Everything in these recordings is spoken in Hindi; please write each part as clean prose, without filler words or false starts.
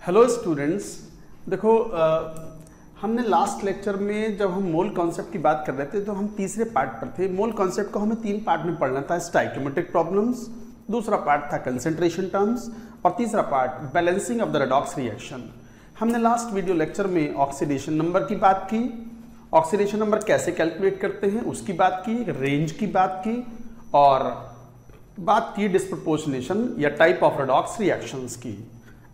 Hello students. देखो हमने लास्ट लेक्चर में जब हम मोल कॉन्सेप्ट की बात कर रहे थे तो हम तीसरे पार्ट पर थे। मोल कॉन्सेप्ट को हमें 3 पार्ट में पढ़ना था। स्टाइकियोमेट्रिक प्रॉब्लम्स, दूसरा पार्ट था कंसंट्रेशन टर्म्स और तीसरा part balancing of the redox reaction. हमने लास्ट वीडियो लेक्चर में ऑक्सीडेशन नंबर की बात की, ऑक्सीडेशन नंबर कैसे कैलकुलेट करते हैं उसकी बात की, रेंज की बात की और बात की डिस्प्रपोर्शनेशन या टाइप ऑफ रेडॉक्स रिएक्शंस की।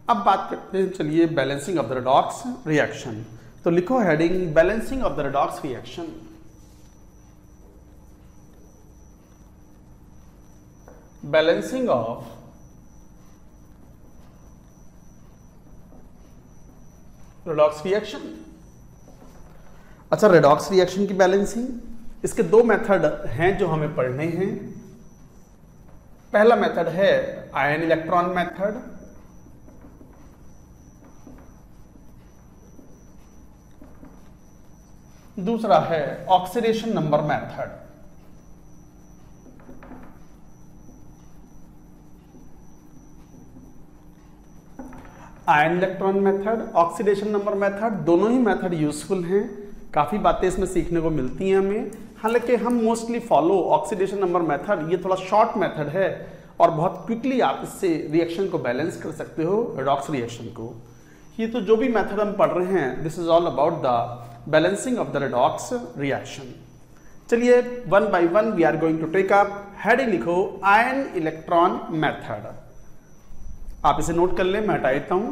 अब बात करते हैं, चलिए, balancing of the redox reaction. तो लिखो heading balancing of the redox reaction. Balancing of redox reaction. अच्छा, रेडॉक्स रिएक्शन की बैलेंसिंग, इसके 2 मेथड हैं जो हमें पढ़ने हैं। पहला मेथड है आयन इलेक्ट्रॉन मेथड, दूसरा है oxidation number method. Ion electron method, oxidation number method, दोनों ही मेथड यूजफुल हैं। काफी बातें इसमें सीखने को मिलती हैं हमें। हालांकि हम mostly follow oxidation number method, ये थोड़ा शॉर्ट मेथड है और बहुत क्विकली आप इससे रिएक्शन को बैलेंस कर सकते हो, रेडॉक्स रिएक्शन को। ये तो जो भी मेथड हम पढ़ रहे हैं, this is all about the balancing of the redox reaction. चलिए, one by one we are going to take up. Heading लिखो आयन इलेक्ट्रॉन मेथड। आप इसे नोट कर लें, मैं हटा देता हूं।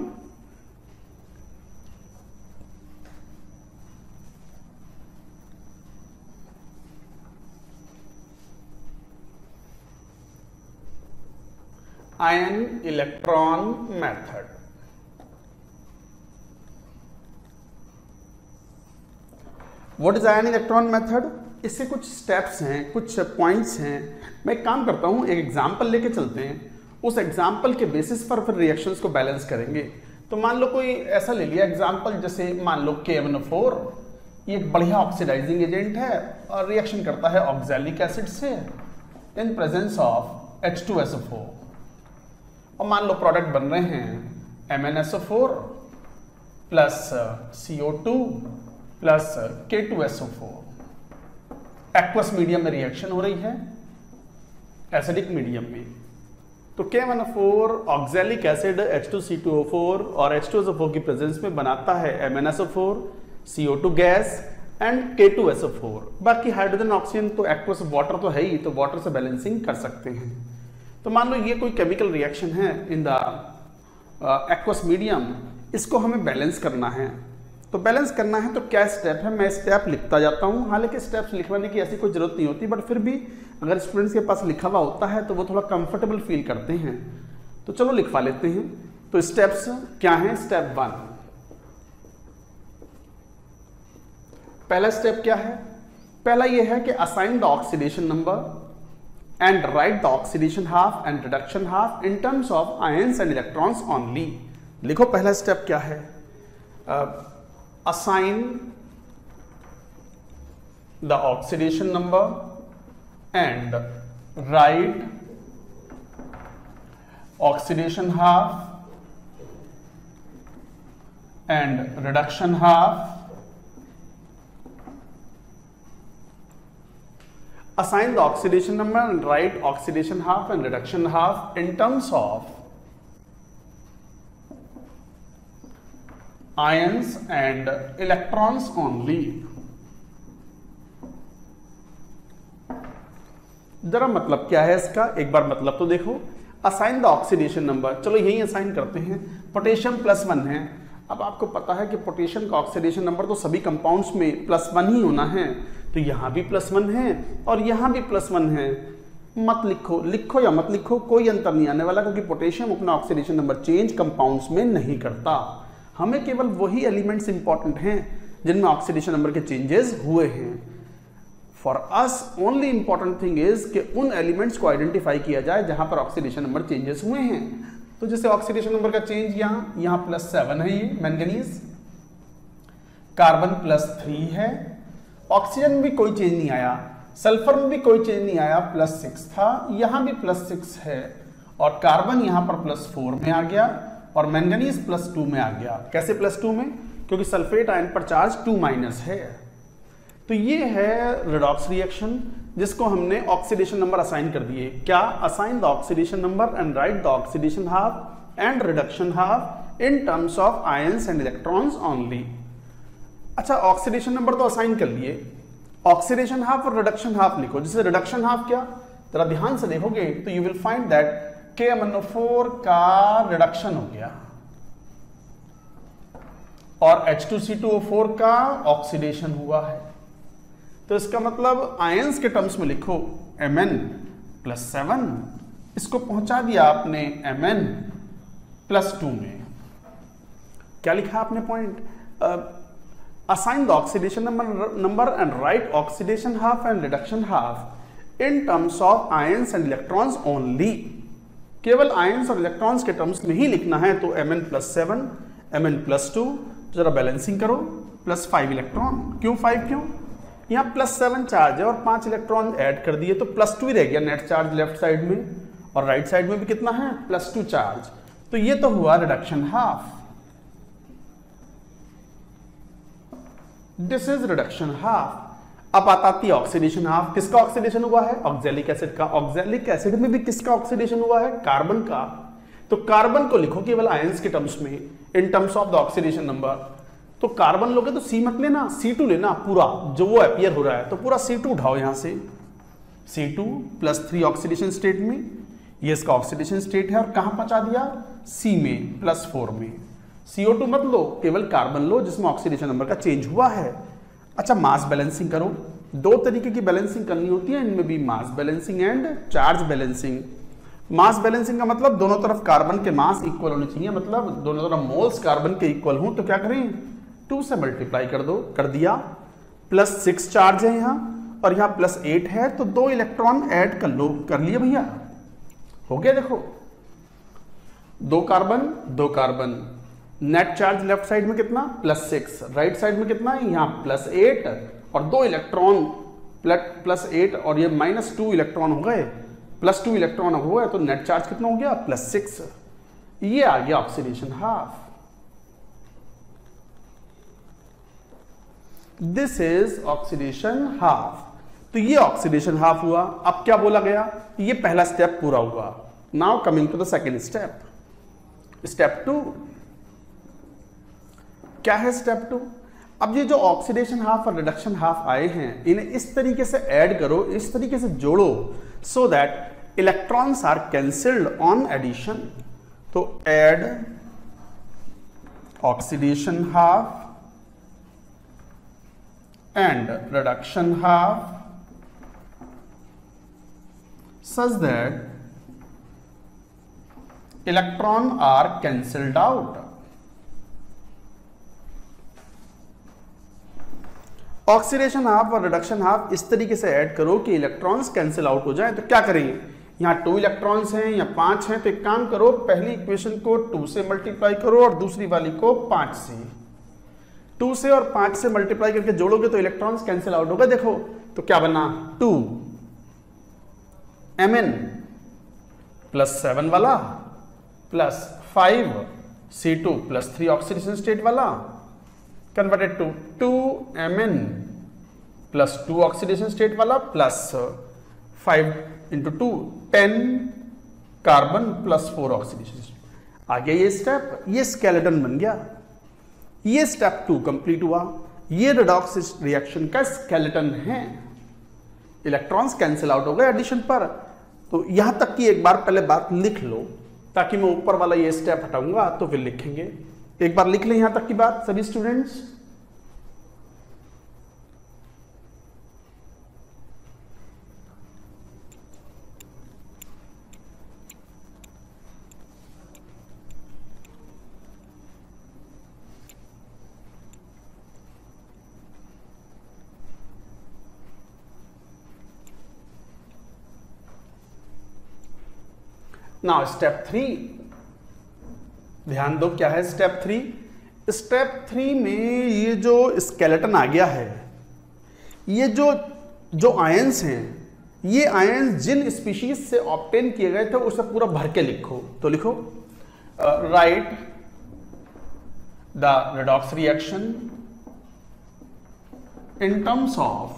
Ion electron method. What is ion electron method? इससे कुछ स्टेप्स हैं, कुछ पॉइंट्स हैं। मैं एक काम करता हूं, एक एग्जांपल लेके चलते हैं, उस एग्जांपल के बेसिस पर फिर रिएक्शंस को बैलेंस करेंगे। तो मान लो कोई ऐसा ले लिया एग्जांपल, जैसे मान लो KMnO4, ये एक बढ़िया ऑक्सीडाइजिंग एजेंट है और रिएक्शन करता है ऑक्सैलिक एसिड से इन प्रेजेंस ऑफ H2SO4। और मान लो प्रोडक्ट बन रहे हैं MnSO4 plus CO2 plus K2SO4। Aqueous medium में रिएक्शन हो रही है, एसिडिक मीडियम में। तो KMnO4 ऑक्सैलिक एसिड H2C2O4 और H2SO4 की प्रेजेंस में बनाता है MnSO4, CO2 gas and K2SO4। बाकी हाइड्रोजन ऑक्सीजन तो एक्वस वाटर तो है ही, तो वाटर से बैलेंसिंग कर सकते हैं। तो मान लो ये कोई केमिकल रिएक्शन है इन द एक्वस मीडियम, इसको हमें बैलेंस करना है। तो बैलेंस करना है तो क्या स्टेप है, मैं स्टेप लिखता जाता हूँ। हालांकि स्टेप्स लिखवाने की ऐसी कोई जरूरत नहीं होती, बट फिर भी अगर स्टूडेंट्स के पास लिखा हुआ होता है तो वो थोड़ा कंफर्टेबल फील करते हैं। तो चलो लिखवा लेते हैं। तो स्टेप्स क्या हैं? स्टेप 1, पहला स्टेप क्या है? पहला ये है कि assign the oxidation number and write the oxidation half and reduction half in terms of ions and electrons only। लिखो पहला स्टेप क्या है? assign the oxidation number and write oxidation half and reduction half। Assign the oxidation number and write oxidation half and reduction half in terms of ions and electrons only। जरा मतलब क्या है इसका, एक बार मतलब तो देखो। असाइन द ऑक्सीडेशन नंबर, चलो यही असाइन करते हैं। पोटेशियम +1 है। अब आपको पता है कि पोटेशियम का ऑक्सीडेशन नंबर तो सभी कंपाउंड्स में +1 ही होना है, तो यहां भी +1 है और यहां भी +1 है। मत लिखो, लिखो या मत लिखो, कोई अंतर नहीं आने वाला, क्योंकि पोटेशियम अपना ऑक्सीडेशन नंबर चेंज कंपाउंड्स में नहीं करता। हमें केवल वही एलिमेंट्स इंपॉर्टेंट हैं जिनमें ऑक्सीडेशन नंबर के चेंजेस हुए हैं। For us only important thing is कि उन एलिमेंट्स को आइडेंटिफाई किया जाए जहां पर ऑक्सीडेशन नंबर चेंजेस हुए हैं। तो जैसे ऑक्सीडेशन नंबर का चेंज यहां +7 है, ये मैंगनीज, कार्बन +3 है, ऑक्सीजन में भी कोई चेंज नहीं आया, सल्फर में भी कोई चेंज नहीं आया, +6 था, यहां भी +6 है और कार्बन यहां पर +4 में आ गया और मैंगनीज +2 में आ गया। कैसे +2 में? क्योंकि सल्फेट आयन पर चार्ज 2- है। तो ये है रेडॉक्स रिएक्शन जिसको हमने ऑक्सीडेशन नंबर असाइन कर दिए। क्या? Assign the oxidation number and right the oxidation half and reduction half in terms of ions and electrons only. अच्छा, ऑक्सीडेशन नंबर तो असाइन कर लिए, ऑक्सीडेशन हाफ और रिडक्शन हाफ लिखो। जैसे रिडक्शन हाफ क्या, जरा ध्यान से देखोगे तो you will find that KMnO4 का रिडक्शन हो गया और H2C2O4 का ऑक्सीडेशन हुआ है। तो इसका मतलब आयंस के टर्म्स में लिखो Mn+7, इसको पहुंचा दिया आपने Mn+2 में। क्या लिखा आपने point? Assign the oxidation number and right oxidation half and reduction half in terms of ions and electrons only. केवल आयंस और इलेक्ट्रॉन्स के टर्म्स में ही लिखना है। तो Mn+7, Mn+2, जरा बैलेंसिंग करो, +5 इलेक्ट्रॉन। क्यों 5 क्यों? यहाँ +7 चार्ज है और 5 इलेक्ट्रॉन ऐड कर दिए तो +2 ही रह गया नेट चार्ज लेफ्ट साइड में, और राइट साइड में भी कितना है? +2 चार्ज। तो ये तो हुआ reduction half. This is reduction half. अब आती है ऑक्सीडेशन हाफ। किसका ऑक्सीडेशन हुआ है? ऑक्सैलिक एसिड का। ऑक्सैलिक एसिड में भी किसका ऑक्सीडेशन हुआ है? कार्बन का। तो कार्बन को लिखो केवल आयंस के टर्म्स में, in terms of the oxidation number. तो कार्बन लोगे तो C मत लेना, C2 लेना पूरा, जो वो अपीयर हो रहा है। तो पूरा C2 उठाओ यहां से, C2 +3 ऑक्सीडेशन स्टेट में, ये इसका ऑक्सीडेशन स्टेट है, और कहां पहुंचा दिया? C में, +4 में। CO2 मत लो, केवल कार्बन लो जिसमें ऑक्सीडेशन नंबर का चेंज हुआ है। अच्छा, मास बैलेंसिंग करो। 2 तरीके की बैलेंसिंग करनी होती है, इनमें भी mass balancing and charge balancing. Mass balancing का मतलब दोनों तरफ कार्बन के मास इक्वल होने चाहिए, मतलब दोनों तरफ मोल्स कार्बन के इक्वल हो। तो क्या करें? 2 से मल्टीप्लाई कर दो, कर दिया। +6 चार्ज है यहाँ और यहाँ +8 है, तो 2 इलेक्ट्रॉन ऐड कर लो। कर लिए भैया? हो गया। देखो 2 carbon 2 carbon, net charge left side में कितना? +6, राइट साइड में कितना है? यहाँ +8 और 2 इलेक्ट्रॉन +8 और ये -2 इलेक्ट्रॉन हो गए, +2 इलेक्ट्रॉन हो गए, तो नेट चार्ज कितना हो गया? +6। ये आ गया oxidation half. This is oxidation half. तो ये ऑक्सीडेशन हाफ हुआ। अब क्या बोला गया? ये पहला स्टेप पूरा हुआ। Now coming to the second step, step 2। क्या है स्टेप 2? अब ये जो ऑक्सीडेशन हाफ और रिडक्शन हाफ आए हैं, इन्हें इस तरीके से ऐड करो, इस तरीके से जोड़ो, so that electrons are cancelled on addition. तो add oxidation half and reduction half such that electron are cancelled out. Oxidation half और रिडक्शन हाफ इस तरीके से ऐड करो कि इलेक्ट्रॉन्स कैंसिल आउट हो जाए। तो क्या करेंगे? यहाँ 2 इलेक्ट्रॉन्स हैं या 5 हैं, तो एक काम करो, पहली इक्वेशन को 2 से मल्टीप्लाई करो और दूसरी वाली को 5 से। 2 से और 5 से मल्टीप्लाई करके जोड़ोगे तो इलेक्ट्रॉन्स कैंसिल आउट होगा। देखो तो क्या बना? 2 Mn+7 वाला +5 C2 +3 ऑक्सीडेशन स्टेट वाला converted to 2 Mn+2 oxidation state वाला +5 × 2 10 कार्बन +4 ऑक्सीडेशन स्टेट। आ गया ये स्टेप, ये स्केलेटन बन गया। ये स्टेप 2 कंप्लीट हुआ। ये रेडॉक्स रिएक्शन का स्केलेटन है। इलेक्ट्रॉन्स कैंसिल आउट हो गए एडिशन पर। तो यहां तक की एक बार पहले बात लिख लो, ताकि मैं ऊपर वाला ये स्टेप हटाऊंगा तो फिर लिखेंगे। एक बार लिख लें यहां तक की बात सभी स्टूडेंट्स। नाउ स्टेप 3, ध्यान दो क्या है स्टेप 3। स्टेप 3 में ये जो स्केलेटन आ गया है, ये जो आयंस हैं, ये आयंस जिन स्पीशीज से ऑब्टेन किए गए थे उसे पूरा भर के लिखो। तो लिखो write the redox reaction in terms of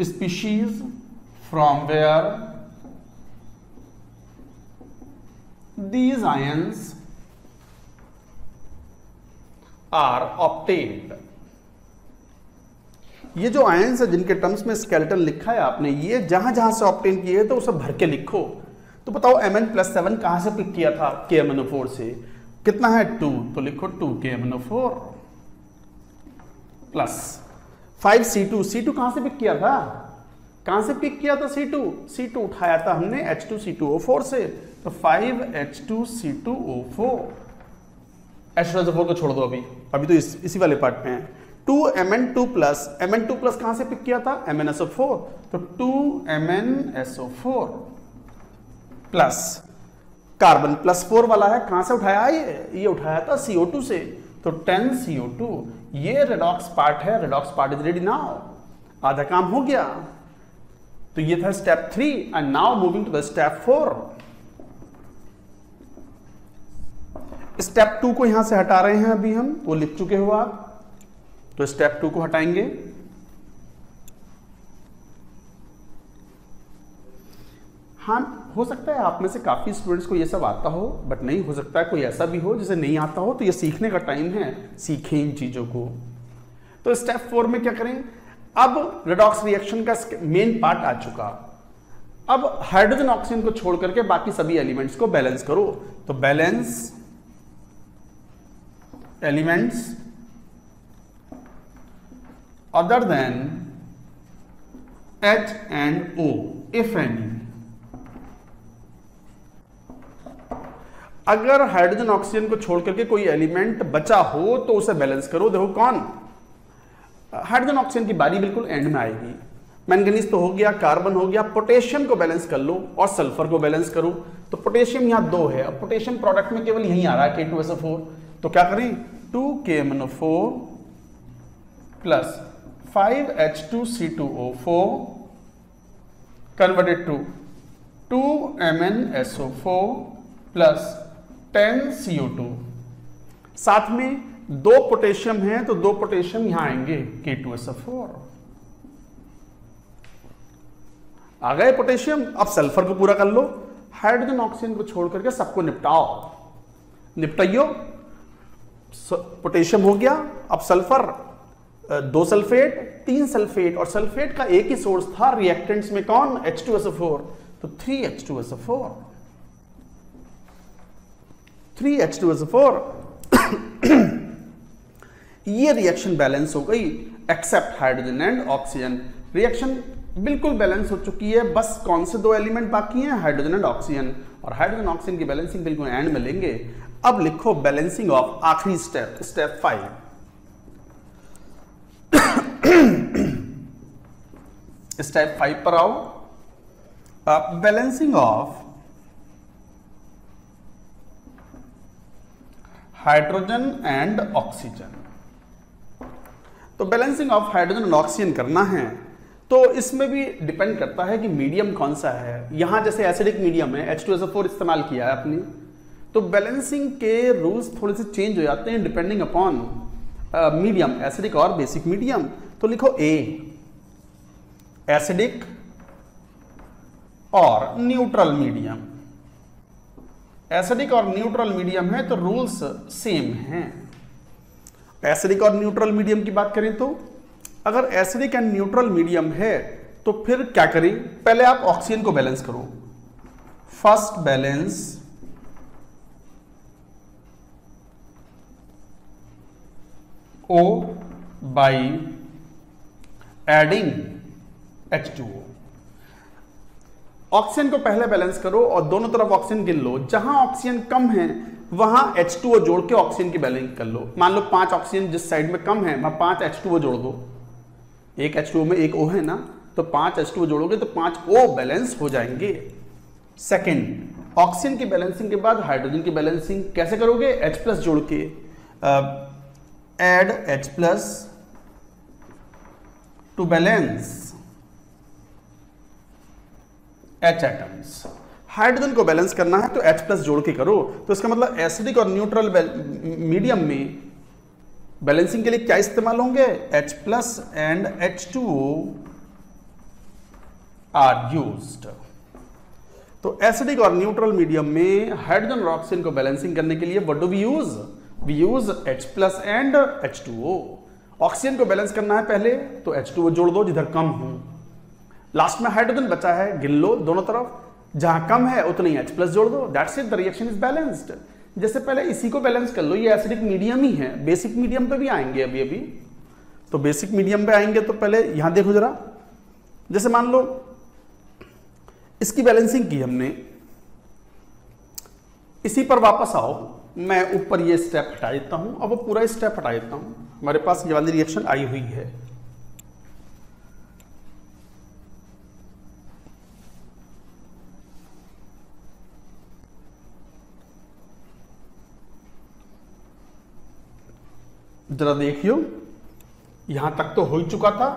species from where these ions are obtained। ये जो आयंस है जिनके टर्म्स में स्केलेटन लिखा है आपने, ये जहां जहां से ऑब्टेन किए तो उसे भर के लिखो। तो बताओ Mn+7 कहां से पिक किया था? KMnO4 से। कितना है? 2, तो लिखो 2KMnO4 प्लस 5C2। C2 कहां से पिक किया था? कहां से पिक किया था C2? C2 उठाया था हमने H2C2O4 से, तो 5H2C2O4। H2SO4 को छोड़ दो, अभी तो इसी वाले पार्ट में है। 2Mn2 प्लस, Mn2 प्लस कहां से पिक किया था? MnSO4, तो 2MnSO4 प्लस कार्बन +4 वाला है, कहां से उठाया? ये उठाया था CO2 से, तो 10CO2। ये रेडॉक्स पार्ट है, redox part is ready now. आधा काम हो गया। तो ये था step 3 and now moving to the step 4। Step 2 को यहां से हटा रहे हैं अभी हम, वो लिख चुके हो आप, तो स्टेप 2 को हटाएंगे। हाँ, हो सकता है आप में से काफी स्टूडेंट्स को ये सब आता हो, बट नहीं हो सकता है कोई ऐसा भी हो जिसे नहीं आता हो, तो ये सीखने का टाइम है, सीखें इन चीजों को। तो स्टेप 4 में क्या करें? अब रेडॉक्स रिएक्शन का मेन पार्ट आ चुका। अब हाइड्रोजन ऑक्सीजन को छोड़ करके बाकी सभी एलिमेंट्स को बैलेंस करो। तो balance elements other than H and O if any। अगर हाइड्रोजन ऑक्सीजन को छोड़ करके कोई एलिमेंट बचा हो तो उसे बैलेंस करो। देखो कौन? हाइड्रोजन ऑक्सीजन की बारी बिल्कुल एंड में आएगी। मैंगनीज तो हो गया, कार्बन हो गया, पोटेशियम को बैलेंस कर लो और सल्फर को बैलेंस करो। तो पोटेशियम यहां 2 है, अब पोटेशियम प्रोडक्ट में केवल यही आ रहा है K2SO4, तो क्या करें? 2KMnO4 plus 5H2C2O4 converted to 2MnSO4 plus 10CO2। साथ में 2 पोटेशियम है तो 2 पोटेशियम यहां आएंगे K2SO4। आ गए पोटेशियम। अब सल्फर को पूरा कर लो। हाइड्रोजन ऑक्सीजन को छोड़ करके सबको निपटाओ, निपटाइयो। पोटेशियम हो गया, अब सल्फर 2 सल्फेट 3 सल्फेट, और सल्फेट का एक ही सोर्स था रिएक्टेंट्स में, कौन? H2SO4, तो 3H2SO4 3H2SO4। ये रिएक्शन बैलेंस हो गई except hydrogen and oxygen. Reaction बिल्कुल बैलेंस हो चुकी है, बस कौन से 2 एलिमेंट बाकी हैं? Hydrogen and oxygen. और हाइड्रोजन ऑक्सीजन की बैलेंसिंग बिल्कुल एंड में लेंगे। अब लिखो बैलेंसिंग ऑफ आखिरी स्टेप, स्टेप 5। स्टेप 5 पर आओ। Balancing of hydrogen and oxygen. तो balancing of hydrogen and oxygen करना है, तो इसमें भी डिपेंड करता है कि मीडियम कौन सा है। यहां जैसे एसिडिक मीडियम है, H2SO4 इस्तेमाल किया है अपनी, तो बैलेंसिंग के रूल्स थोड़े से चेंज हो जाते हैं डिपेंडिंग अपॉन मीडियम, एसिडिक और बेसिक मीडियम। तो लिखो A, एसिडिक और न्यूट्रल मीडियम। एसिडिक और न्यूट्रल मीडियम है तो रूल्स सेम हैं। एसिडिक और न्यूट्रल मीडियम की बात करें तो अगर एसिडिक एंड न्यूट्रल मीडियम है तो फिर क्या करें? पहले आप ऑक्सीजन को बैलेंस करो। First balance O by adding H2O। Oxygen को पहले बैलेंस करो और दोनों तरफ ऑक्सीजन गिन लो। जहां ऑक्सीजन कम है वहां H2O जोड़ के ऑक्सीजन की बैलेंस कर लो। मान लो 5 ऑक्सीजन जिस साइड में कम है वहां 5 H2O जोड़ दो। एक H2O में एक O है ना, तो 5 H2O जोड़ोगे तो 5 O बैलेंस हो जाएंगे। सेकेंड, ऑक्सीजन की बैलेंसिंग के बाद हाइड्रोजन की बैलेंसिंग कैसे करोगे? H+ जोड़ के add H+ to balance H atoms। Hydrogen को बैलेंस करना है तो H प्लस जोड़ के करो। तो इसका मतलब एसिडिक और न्यूट्रल मीडियम में बैलेंसिंग के लिए क्या इस्तेमाल होंगे, H plus and H2O are used. तो एसिडिक और न्यूट्रल मीडियम में हाइड्रोजन और ऑक्सीजन को बैलेंसिंग करने के लिए what do we use H plus and H2O। Oxygen को बैलेंस करना है पहले तो H2O जोड़ दो जिधर कम हो, लास्ट में हाइड्रोजन बचा है गिन लो दोनों तरफ, जहां कम है उतनी H प्लस जोड़ दो, that's it, the reaction is balanced. जैसे पहले इसी को बैलेंस कर लो, ये एसिडिक मीडियम ही है, बेसिक मीडियम पे भी आएंगे अभी। तो बेसिक मीडियम पे आएंगे तो पहले यहां देखो जरा, जैसे मान लो इसकी बैलेंसिंग की हमने, इसी पर वापस आओ, मैं ऊपर ये स्टेप हटा देता हूं, अब वो पूरा स्टेप हटा देता हूं, हमारे पास ये वाली रिएक्शन आई हुई है। जरा देखियो, यहां तक तो हो ही चुका था,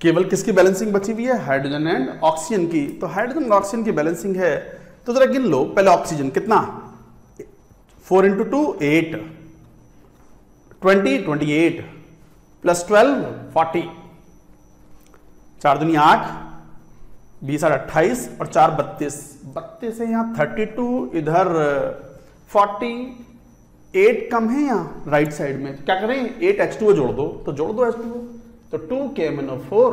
केवल किसकी बैलेंसिंग बची हुई है, हाइड्रोजन एंड ऑक्सीजन की। तो हाइड्रोजन और ऑक्सीजन की बैलेंसिंग है, तो जरा गिन लो पहले ऑक्सीजन कितना, 4 × 2 8, 20 28 प्लस 12 40, 4 दूनी 8, 20 8 28 और 4 32, 32 है यहाँ, 32 इधर 48 कम है यहाँ राइट साइड में, तो क्या करें 8 H2O जोड़ दो, तो जोड़ दो H2O, तो 2 KMnO4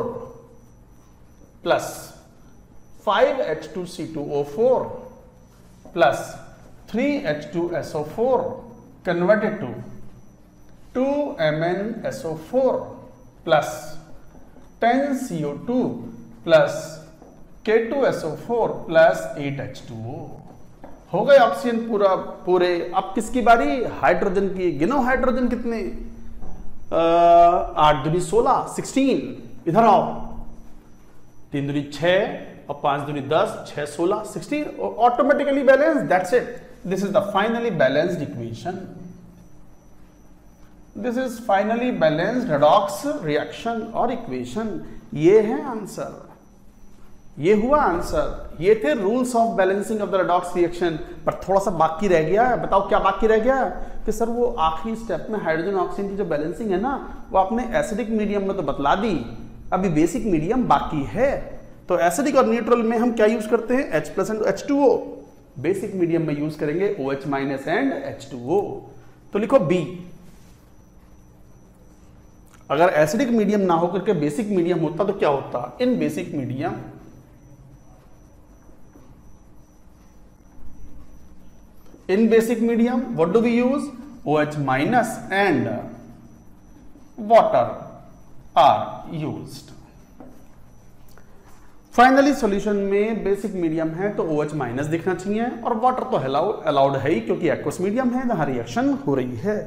plus 5 H2C2O4 plus 3 H2SO4 converted to 2 MnSO4 plus 10 CO2 plus K2SO4 plus 8 H2O। हो गए ऑक्सीजन पूरे। अब किसकी बारी, हाइड्रोजन की। गिनो हाइड्रोजन कितने, 8 दूनी 16 16, इधर आओ, 3 दूनी 6 और 5 दूनी 10, 6 16 16, automatically balance, that's it, this is the finally balanced equation, this is finally balanced redox reaction और इक्वेशन। ये है आंसर, ये हुआ आंसर, ये थे rules of balancing of the redox reaction. पर थोड़ा सा बाकी रह गया है, बताओ क्या बाकी रह गया कि सर वो आखिरी स्टेप में हाइड्रोजन ऑक्सीजन की जो बैलेंसिंग है ना, वो आपने एसिडिक मीडियम में तो बतला दी, अभी बेसिक मीडियम बाकी है। तो एसिडिक और न्यूट्रल में हम क्या यूज करते हैं, H plus and H2O, basic medium में यूज करेंगे OH माइनस एंड H2O। तो लिखो B। अगर एसिडिक मीडियम ना होकर के बेसिक मीडियम होता तो क्या होता, in basic medium in basic medium what do we use, OH minus and water are used। Finally solution में बेसिक मीडियम है तो OH माइनस दिखना चाहिए, और वाटर तो अलाउड है ही क्योंकि एक्वस मीडियम है, जहां रिएक्शन हो रही है।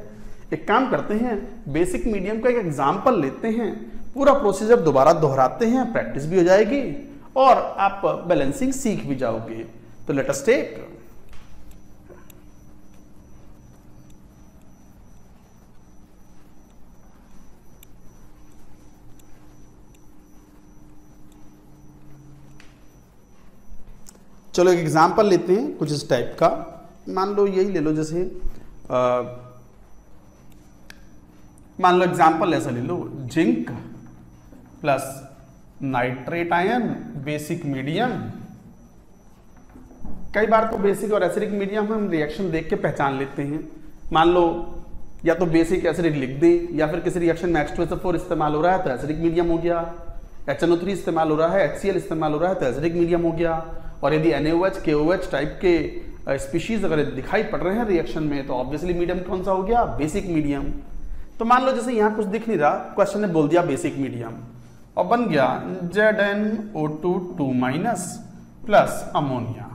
एक काम करते हैं, बेसिक मीडियम का एक एग्जांपल लेते हैं, पूरा प्रोसीजर दोबारा दोहराते हैं, प्रैक्टिस भी हो जाएगी और आप बैलेंसिंग सीख भी जाओगे। तो लेट अस टेक चलो एक एग्जाम्पल लेते हैं कुछ इस टाइप का, मान लो यही ले लो, जैसे मान लो एग्जाम्पल ऐसा ले लो, zinc plus nitrate ion basic medium. कई बार तो बेसिक और एसिडिक मीडियम हम रिएक्शन देख के पहचान लेते हैं, मान लो या तो बेसिक एसिडिक लिख दें, या फिर किसी रिएक्शन में H2SO4 इस्तेमाल हो रहा है तो एसिडिक मीडियम हो गया, HNO3 इस्तेमाल हो रहा है, HCl इस्तेमाल हो रहा है तो एसिडिक मीडियम हो गया। और यदि NaOH KOH टाइप के स्पीशीज अगर दिखाई पड़ रहे हैं रिएक्शन में तो ऑब्वियसली मीडियम कौन सा हो गया, बेसिक मीडियम। तो मान लो जैसे यहाँ कुछ दिख नहीं रहा, क्वेश्चन ने बोल दिया बेसिक मीडियम और बन गया ZnO2 प्लस अमोनिया।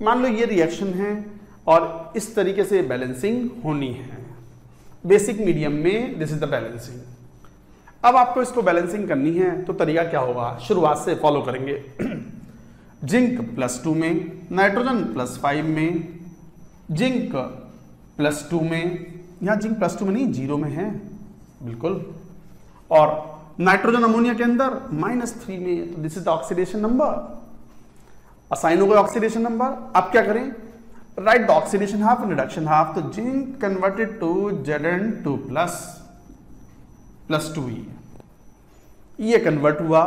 मान लो ये रिएक्शन है और इस तरीके से बैलेंसिंग होनी है बेसिक मीडियम में, दिस इज द बैलेंसिंग। अब आपको इसको बैलेंसिंग करनी है तो तरीका क्या होगा, शुरुआत से फॉलो करेंगे। जिंक +2 में, नाइट्रोजन +5 में, जिंक +2 में, यहाँ जिंक +2 में नहीं 0 में है बिल्कुल, और नाइट्रोजन अमोनिया के अंदर -3 में, तो this is the oxidation number. Assign हो गए ऑक्सीडेशन नंबर। अब क्या करें, write the oxidation half and reduction half. तो zinc converted to Zn2 plus 2E, ये कन्वर्ट हुआ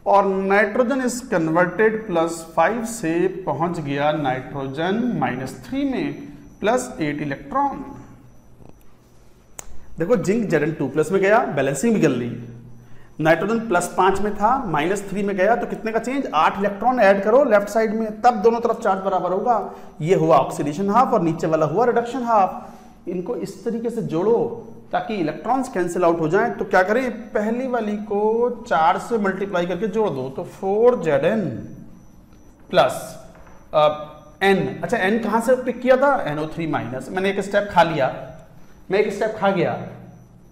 और नाइट्रोजन इज कन्वर्टेड +5 से पहुंच गया नाइट्रोजन -3 में +8 इलेक्ट्रॉन। देखो जिंक Zn2+ में गया, बैलेंसिंग भी कर ली। नाइट्रोजन +5 में था, -3 में गया, तो कितने का चेंज, 8 इलेक्ट्रॉन ऐड करो लेफ्ट साइड में, तब दोनों तरफ चार्ज बराबर होगा। ये हुआ ऑक्सीडेशन हाफ और नीचे वाला हुआ रिडक्शन हाफ। इनको इस तरीके से जोड़ो ताकि इलेक्ट्रॉन्स कैंसिल आउट हो जाएं। तो क्या करें, पहली वाली को 4 से मल्टीप्लाई करके जोड़ दो, तो 4Zn प्लस N। अच्छा N कहां से पिक किया था, NO3-। मैंने एक स्टेप खा लिया, मैं एक स्टेप खा गया।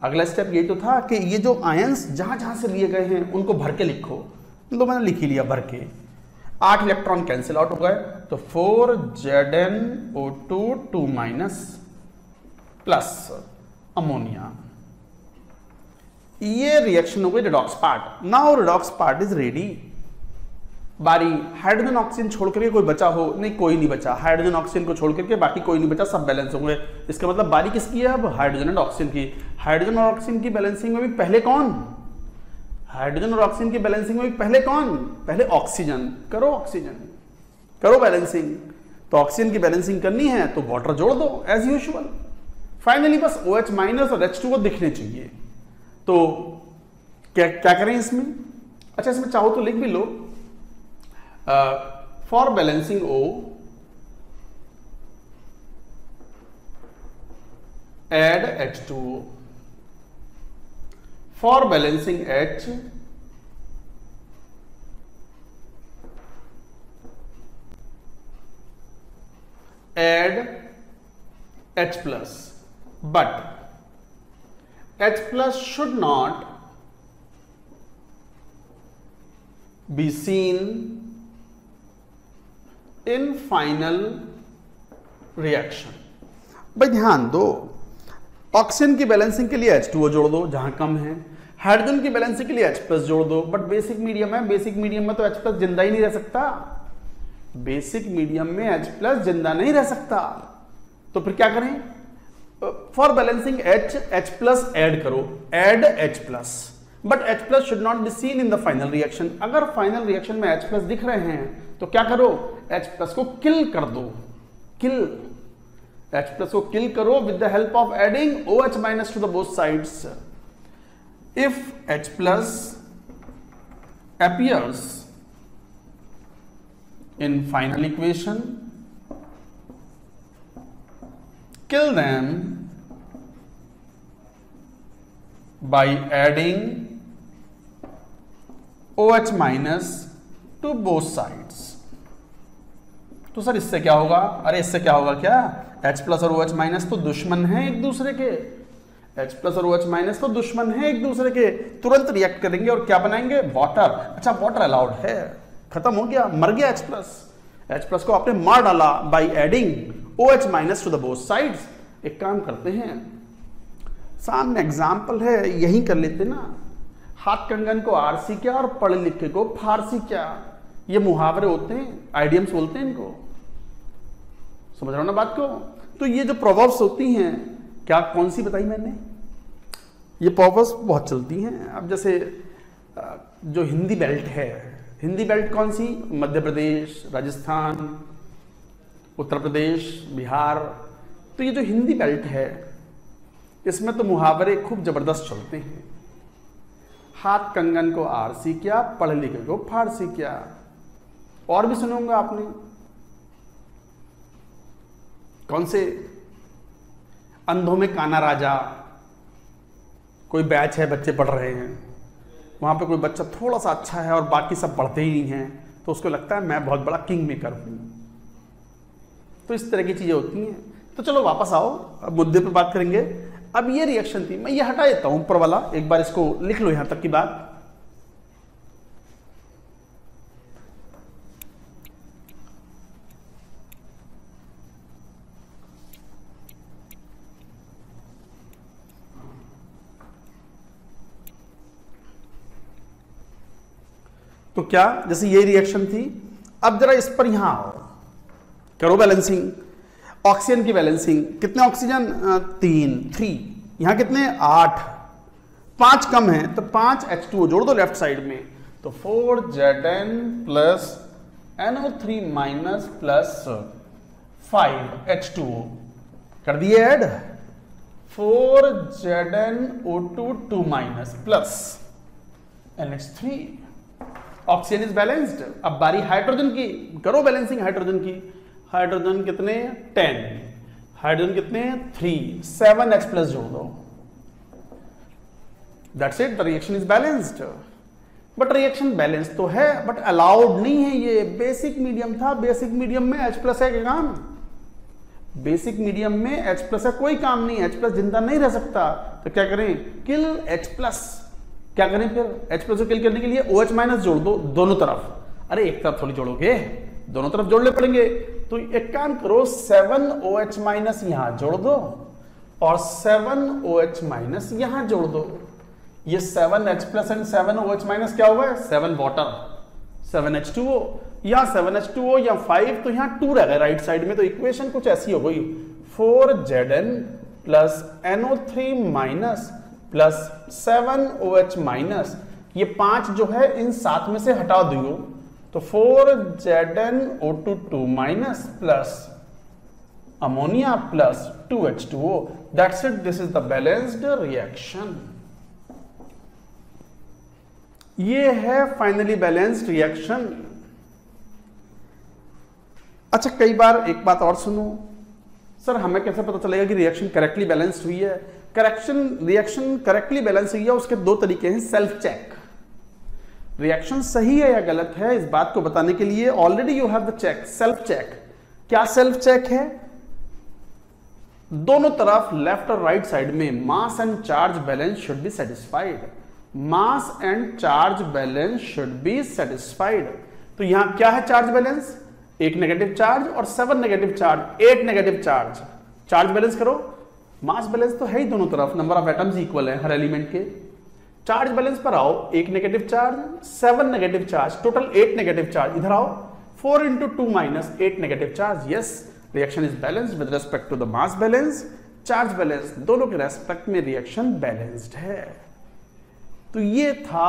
अगला स्टेप ये तो था कि ये जो आयंस जहां जहां से लिए गए हैं उनको भर के लिखो, तो मैंने लिख ही लिया भर के। 8 इलेक्ट्रॉन कैंसिल आउट हो गए, तो 4ZnO2 2- प्लस अमोनिया। ये रिएक्शन हो गई redox part. Now redox part is ready. बारी हाइड्रोजन ऑक्सीजन छोड़ करके कोई बचा हो, नहीं कोई नहीं बचा। हाइड्रोजन ऑक्सीजन को छोड़ करके बाकी कोई नहीं बचा, सब बैलेंस होंगे। इसका मतलब बारी किसकी है, अब हाइड्रोजन और ऑक्सीजन की। हाइड्रोजन और ऑक्सीजन की बैलेंसिंग में भी पहले कौन, हाइड्रोजन और ऑक्सीजन की बैलेंसिंग में भी पहले कौन, पहले ऑक्सीजन। करो ऑक्सीजन, करो बैलेंसिंग। तो ऑक्सीजन की बैलेंसिंग करनी है तो वाटर जोड़ दो एज यूजुअल। फाइनली बस OH- और H2O दिखने चाहिए। तो क्या क्या करें इसमें, अच्छा इसमें चाहो तो लिख भी लो, for balancing O add H2O, for balancing H add H+, but H+ should not be seen in final reaction। भाई ध्यान दो, ऑक्सीजन की बैलेंसिंग के लिए H2O जोड़ दो जहां कम है, हाइड्रोजन की बैलेंसिंग के लिए H+ जोड़ दो, बट बेसिक मीडियम है, बेसिक मीडियम में तो H+ जिंदा ही नहीं रह सकता। बेसिक मीडियम में H+ जिंदा नहीं रह सकता, तो फिर क्या करें, फॉर बैलेंसिंग H+ ऐड करो, add H+, but H+ should not be seen in the final reaction. अगर फाइनल रिएक्शन में H+ दिख रहे हैं तो क्या करो, H+ को किल कर दो, किल H+ को किल करो with the help of adding OH- to the both sides. If H+ appears in final equation, kill them by adding OH- to both sides। तो सर इससे क्या होगा, अरे इससे क्या होगा, क्या H+ और OH- तो दुश्मन हैं एक दूसरे के, H+ और OH- तो दुश्मन हैं एक दूसरे के, तुरंत रिएक्ट करेंगे और क्या बनाएंगे, वाटर। अच्छा वाटर अलाउड है, खत्म हो गया, मर गया H+ को आपने मार डाला by adding OH- to the both sides. एक काम करते हैं, सामने एग्जाम्पल है यही कर लेते ना, हाथ कंगन को आरसी क्या और पढ़े लिखे को फारसी क्या, ये मुहावरे होते हैं, आइडियम्स बोलते हैं इनको, समझ रहे हो ना बात को। तो ये जो प्रोवर्ब्स होती हैं, क्या कौन सी बताई मैंने, ये प्रोवर्ब्स बहुत चलती हैं। अब जैसे जो हिंदी बेल्ट है, हिंदी बेल्ट कौन सी, मध्य प्रदेश, राजस्थान, उत्तर प्रदेश, बिहार, तो ये जो हिंदी बेल्ट है इसमें तो मुहावरे खूब जबरदस्त चलते हैं। हाथ कंगन को आरसी क्या, पढ़े लिखे को फारसी क्या, और भी सुने होंगे आपने। कौन से, अंधों में काना राजा, कोई बैच है बच्चे पढ़ रहे हैं, वहां पे कोई बच्चा थोड़ा सा अच्छा है और बाकी सब पढ़ते ही नहीं हैं, तो उसको लगता है मैं बहुत बड़ा किंग मेकर हूं। तो इस तरह की चीजें होती हैं। तो चलो वापस आओ, अब मुद्दे पे बात करेंगे। अब ये रिएक्शन थी, मैं ये हटा देता हूं ऊपर वाला, एक बार इसको लिख लो यहां तक की बात। तो क्या, जैसे ये रिएक्शन थी, अब जरा इस पर यहां आओ, करो बैलेंसिंग, ऑक्सीजन की बैलेंसिंग। कितने ऑक्सीजन? 3 यहां कितने? 8, 5 कम है तो 5 H2O जोड़ दो लेफ्ट साइड में, तो 4Zn plus NO3 minus plus 5 H2O कर दिए add, 4ZnO2 2 minus plus NH3, oxygen is balanced. अब बारी हाइड्रोजन की, करो बैलेंसिंग हाइड्रोजन की। हाइड्रोजन कितने? 10, हाइड्रोजन कितने? 3, 7H प्लस जोड़ दो, that's it, the reaction is balanced. But reaction balance तो है बट अलाउड नहीं है, ये बेसिक मीडियम था, बेसिक मीडियम में H प्लस है क्या काम? बेसिक मीडियम में H प्लस है, कोई काम नहीं, H प्लस जिंदा नहीं रह सकता, तो क्या करें? किल H प्लस। क्या करें फिर? H प्लस को किल करने के लिए OH माइनस जोड़ दो दोनों तरफ। अरे एक तरफ थोड़ी जोड़ोगे, दोनों तरफ जोड़ने पड़ेंगे, तो एक काम करो, 7OH माइनस यहां जोड़ दो और 7OH माइनस यहां जोड़ दो। ये 7H plus and 7OH minus क्या हुआ है? 7 वाटर, 7H2O, या 7H2O या 5, तो यहां 2 रह गए राइट साइड में, तो इक्वेशन कुछ ऐसी हो गई, 4Zn plus NO3 minus plus 7OH minus, ये 5 जो है इन 7 में से हटा दियो, तो 4ZnO2 2 minus plus ammonia plus 2H2O, that's it, this is the balanced reaction. ये है फाइनली बैलेंस्ड रिएक्शन। अच्छा, कई बार एक बात और सुनो, सर हमें कैसे पता चलेगा कि रिएक्शन करेक्टली बैलेंस्ड हुई है? रिएक्शन करेक्टली बैलेंस हुई है, उसके 2 तरीके हैं, सेल्फ चेक। रिएक्शन सही है या गलत है इस बात को बताने के लिए already you have the check, self check. क्या सेल्फ चेक है? दोनों तरफ लेफ्ट और राइट साइड में mass and charge balance should be satisfied, mass and charge balance should be satisfied. तो यहां क्या है चार्ज बैलेंस? 1 नेगेटिव चार्ज और 7 negative charge, 8 negative charge. Charge balance करो, मास बैलेंस तो है ही दोनों तरफ, नंबर ऑफ एटम्स इक्वल है हर एलिमेंट के। चार्ज बैलेंस पर आओ, 1 negative charge, 7 negative charge, total 8 negative charge. इधर आओ, 4 into 2 minus 8 negative charge. Yes, reaction is balanced with respect to the mass balance, charge balance, दोनों के रेस्पेक्ट में रिएक्शन बैलेंस्ड है। तो ये था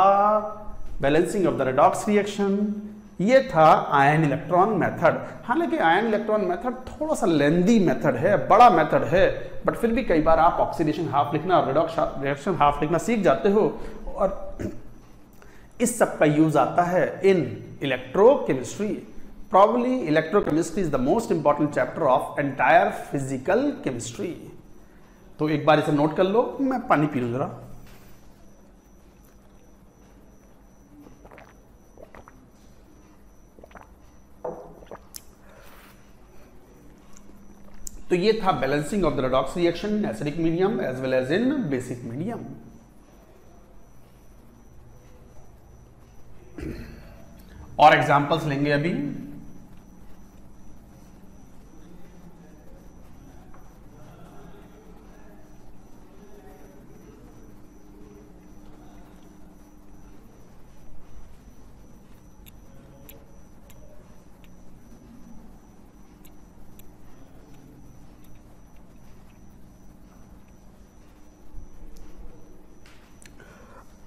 balancing of the redox reaction, ये था आयन इलेक्ट्रॉन मेथड। हालांकि आयन इलेक्ट्रॉन मेथड थोड़ा सा लेंदी मेथड है, बड़ा मेथड है, बट फिर भी कई बार आप ऑक्सीडेशन हाफ लिखना और रेडॉक्स रिएक्शन हाफ लिखना सीख जाते हो, और इस सब का यूज आता है in electrochemistry. Probably electrochemistry is the most important chapter of entire physical chemistry. तो एक बार इसे नोट कर लो, मैं पानी पी लूं जरा। तो ये था balancing of the redox reaction in acidic medium as well as in basic medium. और एग्जांपल्स लेंगे अभी।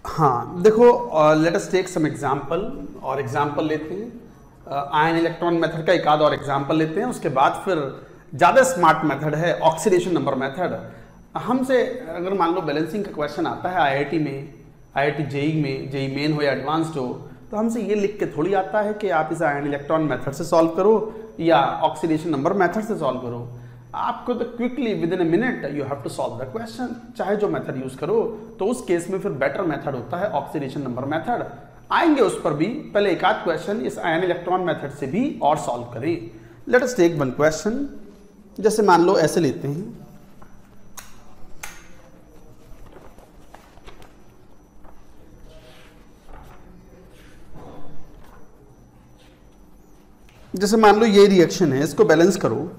हाँ देखो, let us take some example, और एग्जांपल लेते हैं आयन इलेक्ट्रॉन मेथड का, एक आध और एग्जांपल लेते हैं, उसके बाद फिर ज़्यादा स्मार्ट मेथड है ऑक्सीडेशन नंबर मेथड। हमसे अगर मान लो बैलेंसिंग का क्वेश्चन आता है आईआईटी में, आईआईटी जेई में, जेई मेन हो या एडवांस्ड हो, तो हमसे ये लिख के थोड़ी आता है कि आप इस आयन इलेक्ट्रॉन मेथड से सॉल्व करो या ऑक्सीडेशन नंबर मेथड से सॉल्व करो। आपको तो quickly within a minute you have to solve the question, चाहे जो मेथड यूज करो। तो उस केस में फिर बेटर मेथड होता है ऑक्सीडेशन नंबर मेथड। आएंगे उस पर भी, पहले एक आध क्वेश्चन इस आयन इलेक्ट्रॉन मेथड से भी और सॉल्व करें। Let us take one question, जैसे मान लो ऐसे लेते हैं, जैसे मान लो ये रिएक्शन है, इसको बैलेंस करो।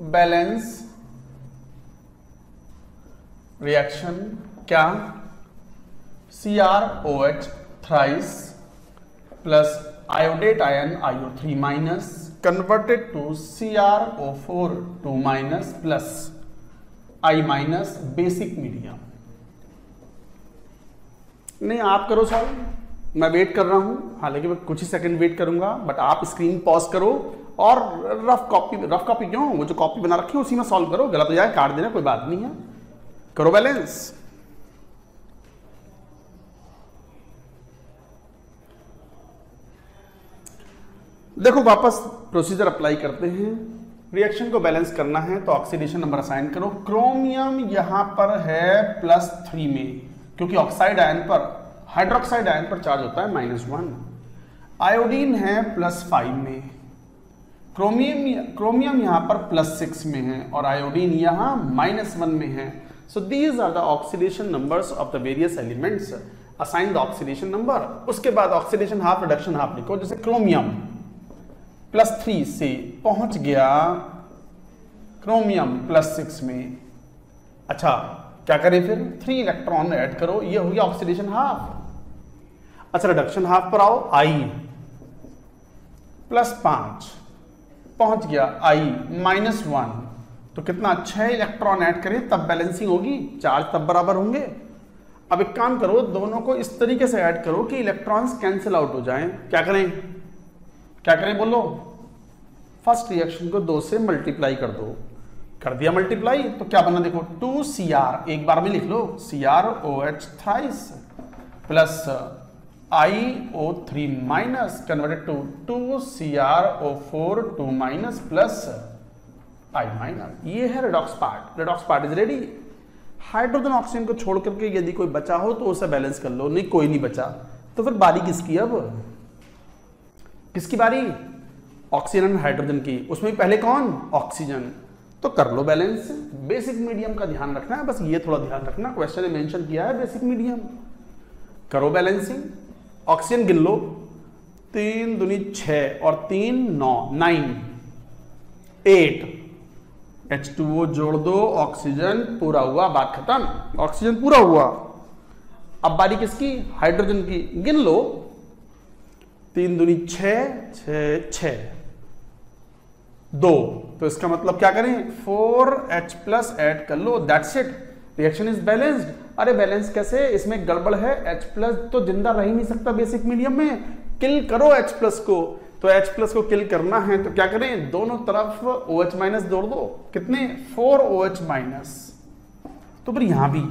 बैलेंस रिएक्शन क्या? CrOH thrice plus iodate ion IO3 minus converted to CrO4 2 minus plus I minus basic medium. नहीं आप करो सॉल्व, मैं वेट कर रहा हूं, हालांकि मैं कुछ ही सेकंड वेट करूंगा, बट आप स्क्रीन पॉज करो और रफ कॉपी क्यों, वो जो कॉपी बना रखी है उसी में सॉल्व करो, गलत हो जाए काट देना, कोई बात नहीं है, करो बैलेंस। देखो वापस प्रोसीजर अप्लाई करते हैं। रिएक्शन को बैलेंस करना है तो ऑक्सीडेशन नंबर असाइन करो। क्रोमियम यहां पर है +3 में, क्योंकि ऑक्साइड आयन पर, हाइड्रोक्साइड आयन पर चार्ज होता है -1। आयोडीन है +5 में, क्रोमियम यहां पर +6 में है और आयोडीन यहां -1 में है। So these are the oxidation numbers of the various elements, assign the oxidation number. उसके बाद ऑक्सीडेशन हाफ रिडक्शन हाफ लिखो। जैसे क्रोमियम +3 से पहुंच गया क्रोमियम +6 में, अच्छा क्या करें फिर, 3 इलेक्ट्रॉन ऐड करो, ये हो गया ऑक्सीडेशन हाफ। अच्छा रिडक्शन हाफ पर आओ, I +5 पहुंच गया I -1, तो कितना 6 इलेक्ट्रॉन ऐड करें तब बैलेंसिंग होगी, चार्ज तब बराबर होंगे। अब एक काम करो, दोनों को इस तरीके से ऐड करो कि इलेक्ट्रॉन्स कैंसिल आउट हो जाएं। क्या करें बोलो, फर्स्ट रिएक्शन को 2 से मल्टीप्लाई कर दो, कर दिया मल्टीप्लाई, तो क्या बना देखो, 2Cr, एक बार में लिख लो, CrOH thrice plus IO3 minus converted to 2CrO4 2 minus plus I minus. ये है redox part, redox part is ready. Hydrogen oxygen को छोड़ करके यदि कोई बचा हो तो उसे बैलेंस कर लो, नहीं कोई नहीं बचा, तो फिर बारी किसकी, अब किसकी बारी, ऑक्सीजन एंड हाइड्रोजन की, उसमें पहले कौन, ऑक्सीजन, तो कर लो बैलेंस। बेसिक मीडियम का ध्यान रखना है, बस ये थोड़ा ध्यान रखना, क्वेश्चन ने मेंशन किया है बेसिक मीडियम। करो बैलेंसिंग, ऑक्सीजन गिन लो, 3 दूनी 6 और 3 9 8, H2O जोड़ दो, ऑक्सीजन पूरा हुआ, बात खत्म, ऑक्सीजन पूरा हुआ। अब बारी किसकी, हाइड्रोजन की, गिन लो, 3 दूनी 6 2, तो इसका मतलब क्या करें, 4H+ ऐड कर लो, that's it, reaction is balanced. अरे बैलेंस कैसे, इसमें गड़बड़ है, H+ तो जिंदा रह ही नहीं सकता बेसिक मीडियम में, किल करो H+ को, तो H+ को किल करना है तो क्या करें, दोनों तरफ OH- जोड़ दो, कितने, 4OH-, तो फिर यहां भी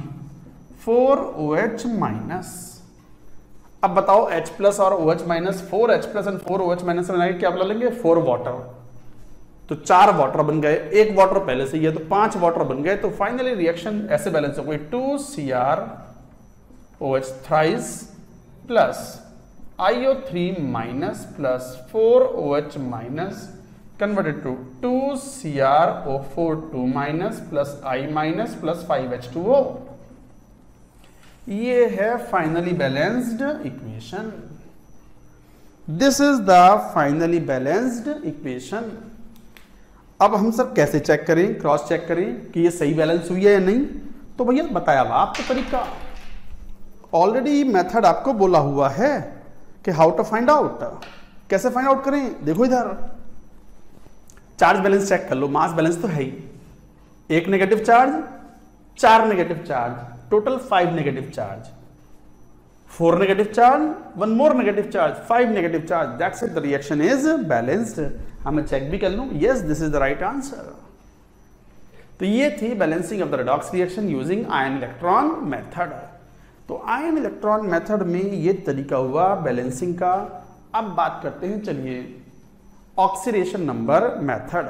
4OH-। अब बताओ H+ और OH-, 4H+ एंड 4OH- बनाएंगे, क्या बना लेंगे, 4 वाटर, तो 4 वाटर बन गए, 1 वाटर पहले से ही है तो 5 वाटर बन गए, तो फाइनली रिएक्शन ऐसे बैलेंस हो गई, 2CrOH thrice plus IO3 minus plus 4OH- converted to 2CrO4 2 minus plus I minus plus 5H2O। ये है finally balanced equation, this is the finally balanced equation. अब हम सब कैसे चेक करें, क्रॉस चेक करें कि ये सही बैलेंस हुई है या नहीं, तो भैया बताया हुआ आपको तरीका, ऑलरेडी मेथड आपको बोला हुआ है कि हाउ टू फाइंड आउट, कैसे फाइंड आउट करें। देखो इधर चार्ज बैलेंस चेक कर लो, मास बैलेंस तो है ही, 1 negative charge, 4 negative charge, total 5 negative charge, 4 negative charge, 1 more negative charge, 5 negative charge, that's it, the reaction is balanced. मैं चेक भी कर लूं, yes this is the right answer. तो ये थी balancing of the redox reaction using ion electron method. तो आयन इलेक्ट्रॉन मेथड में ये तरीका हुआ बैलेंसिंग का। अब बात करते हैं, चलिए, ऑक्सीडेशन नंबर मेथड।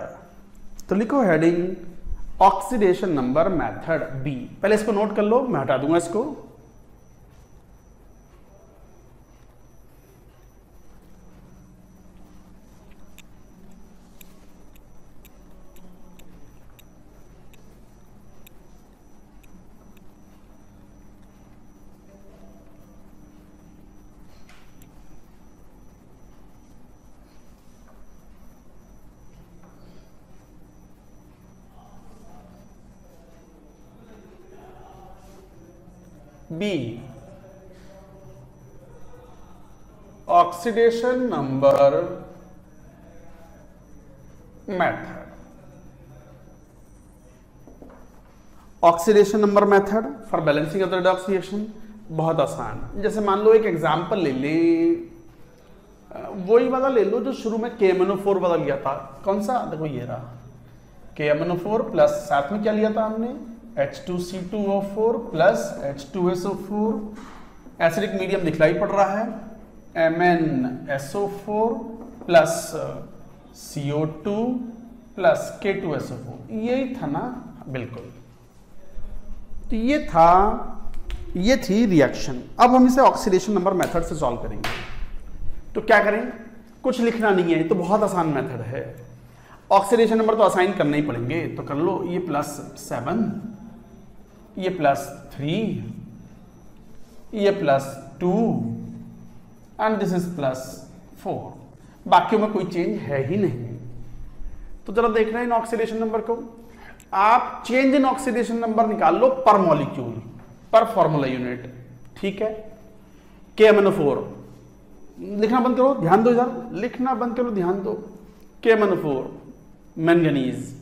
तो लिखो heading oxidation number method B, पहले इसको नोट कर लो, मैं हटा दूंगा इसको। B oxidation number method. Oxidation number method for balancing of the redox reaction बहुत आसान। जैसे मान लो एक एग्जांपल ले लें, वही वाला ले लो जो शुरू में KMnO4 वाला लिया था। कौन सा? देखो ये रहा KMnO4 प्लस साथ में क्या लिया था हमने, H2C2O4 plus H2SO4, acidic medium दिखलाई पड़ रहा है, MnSO4 plus CO2 plus K2SO4, यही था ना? बिल्कुल। तो ये थी रिएक्शन। अब हम इसे ऑक्सीडेशन नंबर मेथड से सॉल्व करेंगे। तो क्या करें, कुछ लिखना नहीं है, ये तो बहुत आसान मेथड है। ऑक्सीडेशन नंबर तो असाइन करने ही पड़ेंगे, तो कर लो। ये +7, ये +3, ये +2 एंड दिस इज +4। बाकियों में कोई चेंज है ही नहीं। तो जरा देख रहे हैं इन ऑक्सीडेशन नंबर को। आप चेंज इन ऑक्सीडेशन नंबर निकाल लो पर मॉलिक्यूल, पर फॉर्मूला यूनिट। ठीक है, KMnO4 लिखना बंद करो, ध्यान दो यार, लिखना बंद करो, ध्यान दो। KMnO4 मैंगनीज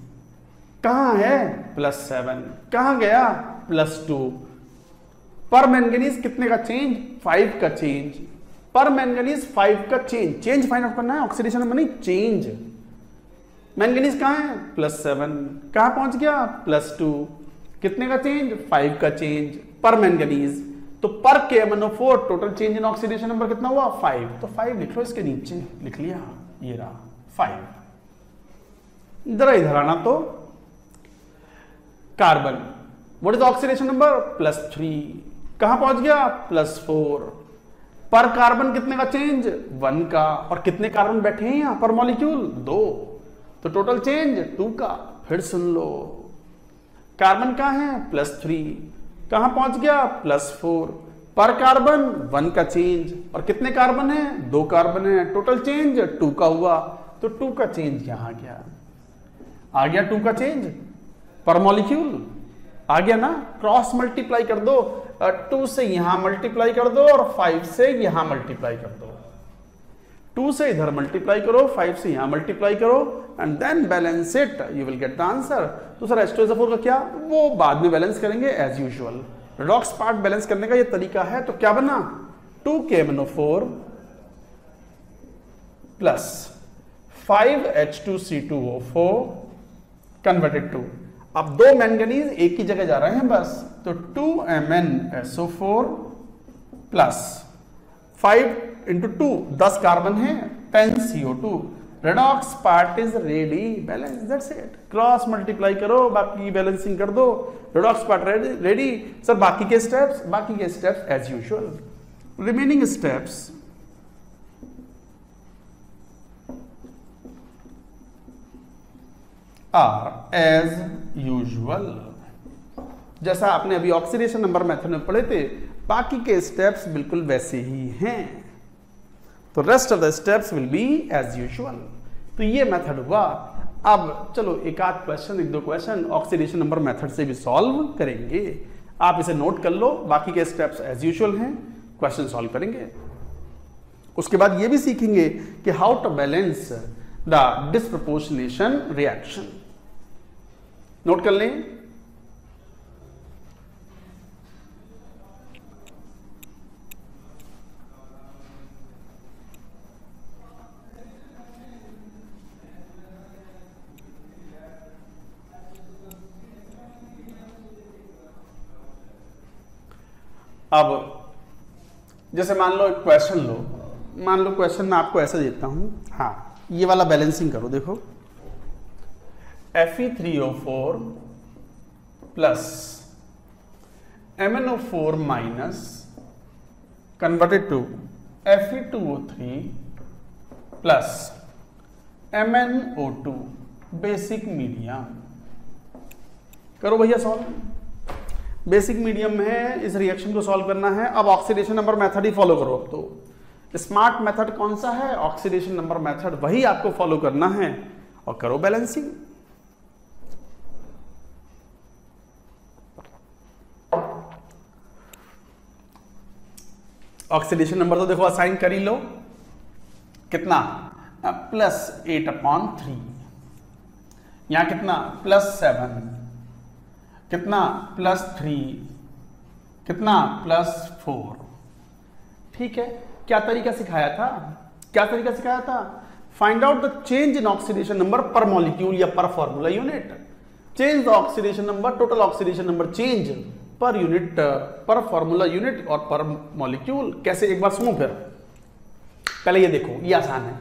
कहां है? +7, कहां गया? +2। पर मैंगनीज कितने का चेंज? 5 का चेंज। पर मैंगनीज 5 का चेंज फाइंड आउट करना है, ऑक्सीडेशन नंबर नहीं, चेंज। मैंगनीज कहां है? +7, कहां पहुंच गया? +2, कितने का चेंज? 5 का चेंज पर मैंगनीज। तो पर KMnO4 total change in oxidation number कितना हुआ? 5। तो 5 लिख लो, इसके नीचे लिख लिया, ये रहा 5। जरा इधर आना तो, carbon, what is oxidation number? +3, कहां पहुंच गया? +4। पर कार्बन कितने का चेंज? 1 का। और कितने कार्बन बैठे हैं यहां पर मॉलिक्यूल? 2, तो टोटल चेंज 2 का। फिर सुन लो, कार्बन कहां है? +3, कहां पहुंच गया? +4। पर कार्बन 1 का चेंज, और कितने कार्बन है? 2 कार्बन है, टोटल चेंज 2 का हुआ। तो 2 का चेंज यहां गया, आ गया 2 का चेंज पर मॉलिक्यूल, आ गया ना? क्रॉस मल्टीप्लाई कर दो, 2 से यहां मल्टीप्लाई कर दो और 5 से यहां मल्टीप्लाई कर दो। 2 से इधर मल्टीप्लाई करो, 5 से यहां मल्टीप्लाई करो, and then balance it, you will get the answer. तो सर H2SO4 का क्या? वो बाद में बैलेंस करेंगे as usual. Redox part balance करने का ये तरीका है। तो क्या बना? 2 KMnO4 plus 5 H2C2O4 converted to, अब 2 मैंगनीज एक ही जगह जा रहे हैं बस, तो 2 MnSO4 प्लस 5 इंटू 2, 10 कार्बन है, 10 CO2। Redox part is ready, balance, that's it. Cross multiply करो, बाकी बैलेंसिंग कर दो, रेडॉक्स पार्ट रेडी। सर बाकी के steps as usual. Remaining steps are as usual, जैसा आपने अभी ऑक्सीडेशन नंबर मेथड में पढ़े थे, बाकी के स्टेप्स बिल्कुल वैसे ही हैं। तो rest of the steps will be as usual. तो ये मेथड हुआ। अब चलो एक आध question, 1-2 question oxidation number method से भी सॉल्व करेंगे। आप इसे नोट कर लो, बाकी के स्टेप्स एज यूजुअल हैं, क्वेश्चन सॉल्व करेंगे। उसके बाद ये भी सीखेंगे कि how to balance the disproportionation reaction. Note कर लें। अब जैसे मान लो एक क्वेश्चन लो, मान लो क्वेश्चन मैं आपको ऐसा देता हूं, हाँ ये वाला बैलेंसिंग करो, देखो Fe3O4 plus MnO4 minus converted to Fe2O3 plus MnO2 basic medium. करो भैया सॉल्व। बेसिक मीडियम है, इस रिएक्शन को सॉल्व करना है। अब ऑक्सीडेशन नंबर मेथड ही फॉलो करो। अब तो स्मार्ट मेथड कौन सा है? ऑक्सीडेशन नंबर मेथड, वही आपको फॉलो करना है और करो बैलेंसिंग। ऑक्सीडेशन नंबर तो देखो असाइन कर ही लो, कितना +8/3, यहाँ कितना +7, कितना +3, कितना +4। ठीक है, क्या तरीका सिखाया था, क्या तरीका सिखाया था? Find out the change in oxidation number per molecule या पर formula unit. Change the oxidation number, total oxidation number change per unit, पर फॉर्मूला यूनिट और पर मॉलिक्यूल। कैसे, एक बार सुनो फिर। पहले ये देखो, ये आसान है।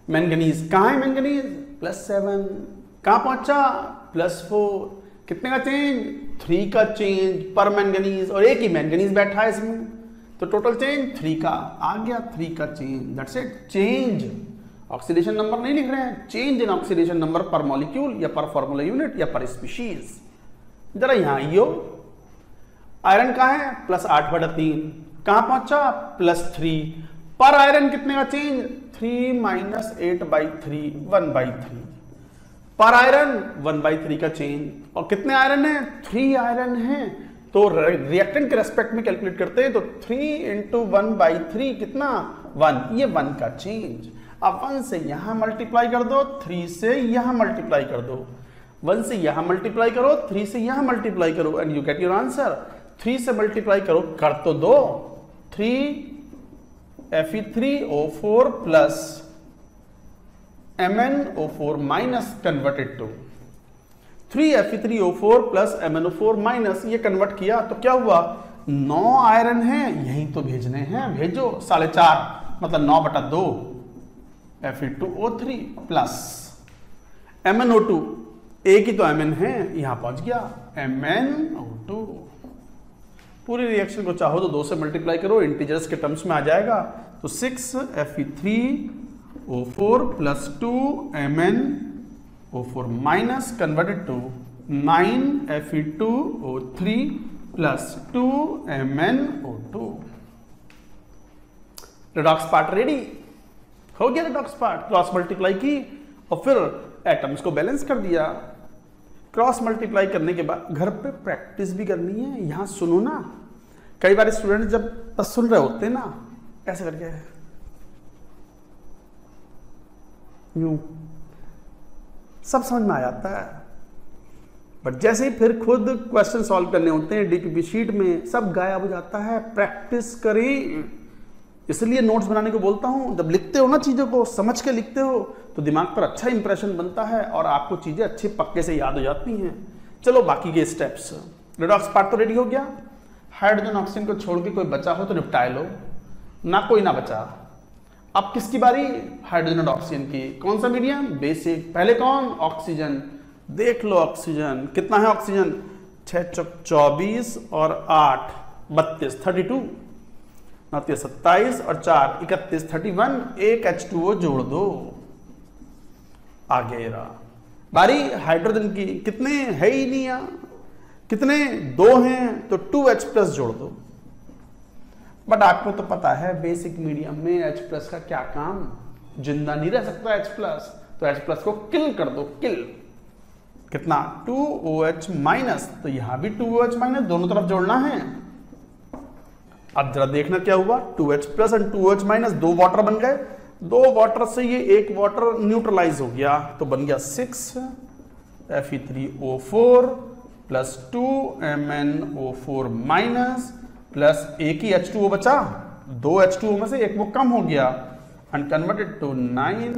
मैंगनीज, कहाँ है मैंगनीज? +7, कहाँ पहुंचा? +4। कितने का चेंज? 3 का चेंज पर मैंगनीज, और एक ही मैंगनीज बैठा है इसमें, तो टोटल चेंज 3 का आ गया, 3 का change. That's it. Change, oxidation number नहीं लिख रहे हैं, change in oxidation number per molecule या पर फॉर्मूला यूनिट या पर स्पीशीज। जरा यहां आइयो, आयरन कहाँ है? +8/3, कहां पहुंचा? +3, पर आयरन कितने का चेंज? 3 - 8/3, 1/3, पर आयरन 1/3 का चेंज। और कितने आयरन है? 3 आयरन है, तो रिएक्टेंट के रेस्पेक्ट में कैलकुलेट करते हैं, तो 3 × 1/3 कितना? 1, ये 1 का चेंज। अब 1 से यहां मल्टीप्लाई कर दो, 3 से यहां मल्टीप्लाई कर दो, 1 से यहां मल्टीप्लाई करो, 3 से यहां मल्टीप्लाई करो, and you get your answer. 3 से मल्टीप्लाई करो, कर तो दो, 3Fe3O4 plus MnO4 minus converted to 3Fe3O4 plus MnO4 minus, ये कन्वर्ट किया तो क्या हुआ? 9 आयरन है, यही तो भेजने हैं, भेजो। 4.5 मतलब 9/2 Fe2O3 प्लस MnO2, एक ही तो Mn है, यहां पहुंच गया MnO2। पूरी रिएक्शन को चाहो तो 2 से मल्टीप्लाई करो, इंटीजर्स के टर्म्स में आ जाएगा, तो 6Fe3O4 plus 2 MnO4 minus converted to 9Fe2O3 plus 2 MnO2। Redox part ready हो गया। रिडॉक्स पार्ट क्रॉस मल्टीप्लाई की और फिर एटम्स को बैलेंस कर दिया। क्रॉस मल्टीप्लाई करने के बाद घर पे प्रैक्टिस भी करनी है। यहां सुनो ना, कई बार स्टूडेंट जब सुन रहे होते हैं ना, ऐसे करके यूं, सब समझ में आ जाता है, बट जैसे ही फिर खुद क्वेश्चन सॉल्व करने होते हैं डीपीपी शीट में, सब गायब हो जाता है। प्रैक्टिस करें, इसलिए नोट्स बनाने को बोलता हूं। जब लिखते हो ना, चीजों को समझ के लिखते हो तो दिमाग पर अच्छा इंप्रेशन बनता है और आपको चीजें अच्छे पक्के से याद हो जाती हैं। चलो बाकी के स्टेप्स। रिडॉक्स पार्ट तो रेडी हो गया। हाइड्रोजन ऑक्सीजन को छोड़ के कोई बचा हो तो निपटाए लो, ना कोई ना बचा। अब किसकी बारी? हाइड्रोजन और ऑक्सीजन की। कौन सा मीडियम? बेसिक। पहले कौन? ऑक्सीजन। देख लो ऑक्सीजन कितना है। ऑक्सीजन 6 × 24 और 8 32, 32, 9 × 27 और 4 31, 31। एक H2O जोड़ दो, आ गया। बारी हाइड्रोजन की। कितने है ही नहीं यहाँ, कितने? 2 हैं, तो 2H+ जोड़ दो। बट आपको तो पता है बेसिक मीडियम में H+ का क्या काम, जिंदा नहीं रह सकता H+, तो H+ को किल कर दो, किल। कितना? 2OH-, तो यहां भी 2OH-, दोनों तरफ जोड़ना है। अब जरा देखना क्या हुआ, 2H+ और 2OH-, 2 वाटर बन गए। 2 वाटर से ये 1 वाटर न्यूट्रलाइज हो गया, तो बन गया 6Fe3O4 प्लस 2 MnO4- प्लस एक ही H2O बचा, 2 H2O में से एक वो कम हो गया, and converted to 9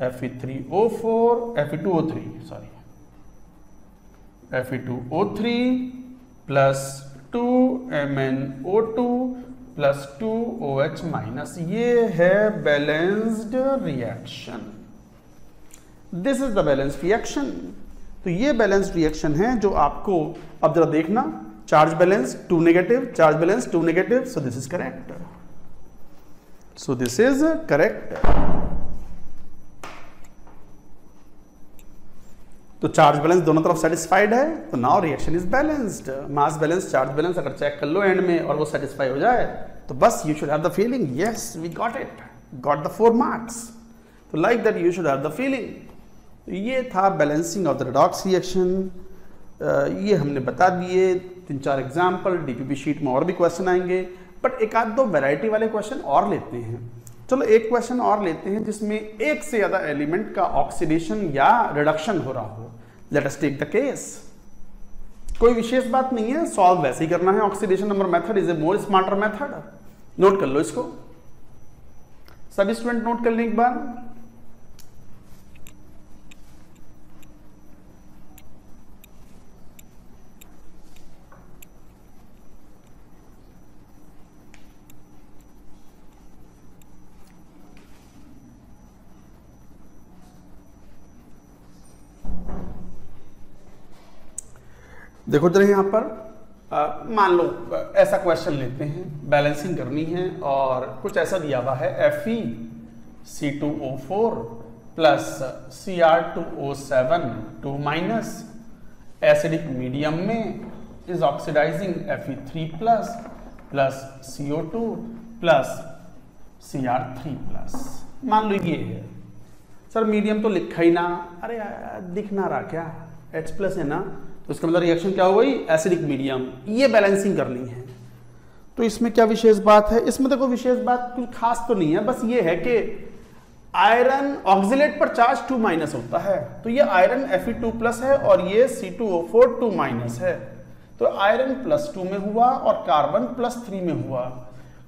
Fe2O3 plus 2 MnO2 plus 2OH-। ये है balanced reaction. This is the balanced reaction. तो ये बैलेंस्ड रिएक्शन है जो आपको, अब जरा देखना, charge balance 2 negative, charge balance 2 negative, so this is correct, so this is correct. तो चार्ज बैलेंस दोनों तरफ सेटिस्फाइड है, तो now reaction is balanced. Mass balance, charge balance अगर चेक कर लो एंड में और वो सेटिस्फाई हो जाए तो बस you should have the feeling yes we got it, got the 4 marks. तो like that you should have the feeling. ये था balancing of the redox reaction. ये हमने बता दिए 3-4 एग्जाम्पल। डीपीपी शीट में और भी क्वेश्चन आएंगे, बट एक आध दो वैरायटी वाले क्वेश्चन और लेते हैं। चलो एक क्वेश्चन और लेते हैं जिसमें एक से ज्यादा एलिमेंट का ऑक्सीडेशन या रिडक्शन हो रहा हो। Let us take the case. कोई विशेष बात नहीं है, सॉल्व वैसे ही करना है। Oxidation number method is a more smarter method. Note कर लो इसको, सभी स्टूडेंट नोट कर लें एक बार। देखो जरा यहाँ पर मान लो ऐसा क्वेश्चन लेते हैं, बैलेंसिंग करनी है और कुछ ऐसा दिया हुआ है FeC2O4 plus Cr2O7 2- acidic medium में is oxidising Fe3 plus CO2 plus Cr3 plus. मान लो ये है सर, मीडियम तो लिखा ही ना, अरे दिख ना रहा क्या, H प्लस है ना, तो इसका मतलब रिएक्शन क्या हो गई, एसिडिक मीडियम। ये बैलेंसिंग करनी है, तो इसमें क्या विशेष बात है? इसमें देखो विशेष बात कुछ खास तो नहीं है, बस ये है कि आयरन ऑक्सिलेट पर चार्ज 2- होता है, तो ये आयरन Fe2 प्लस है और ये C2O4 2- है, तो आयरन +2 में हुआ और कार्बन +3 में हुआ।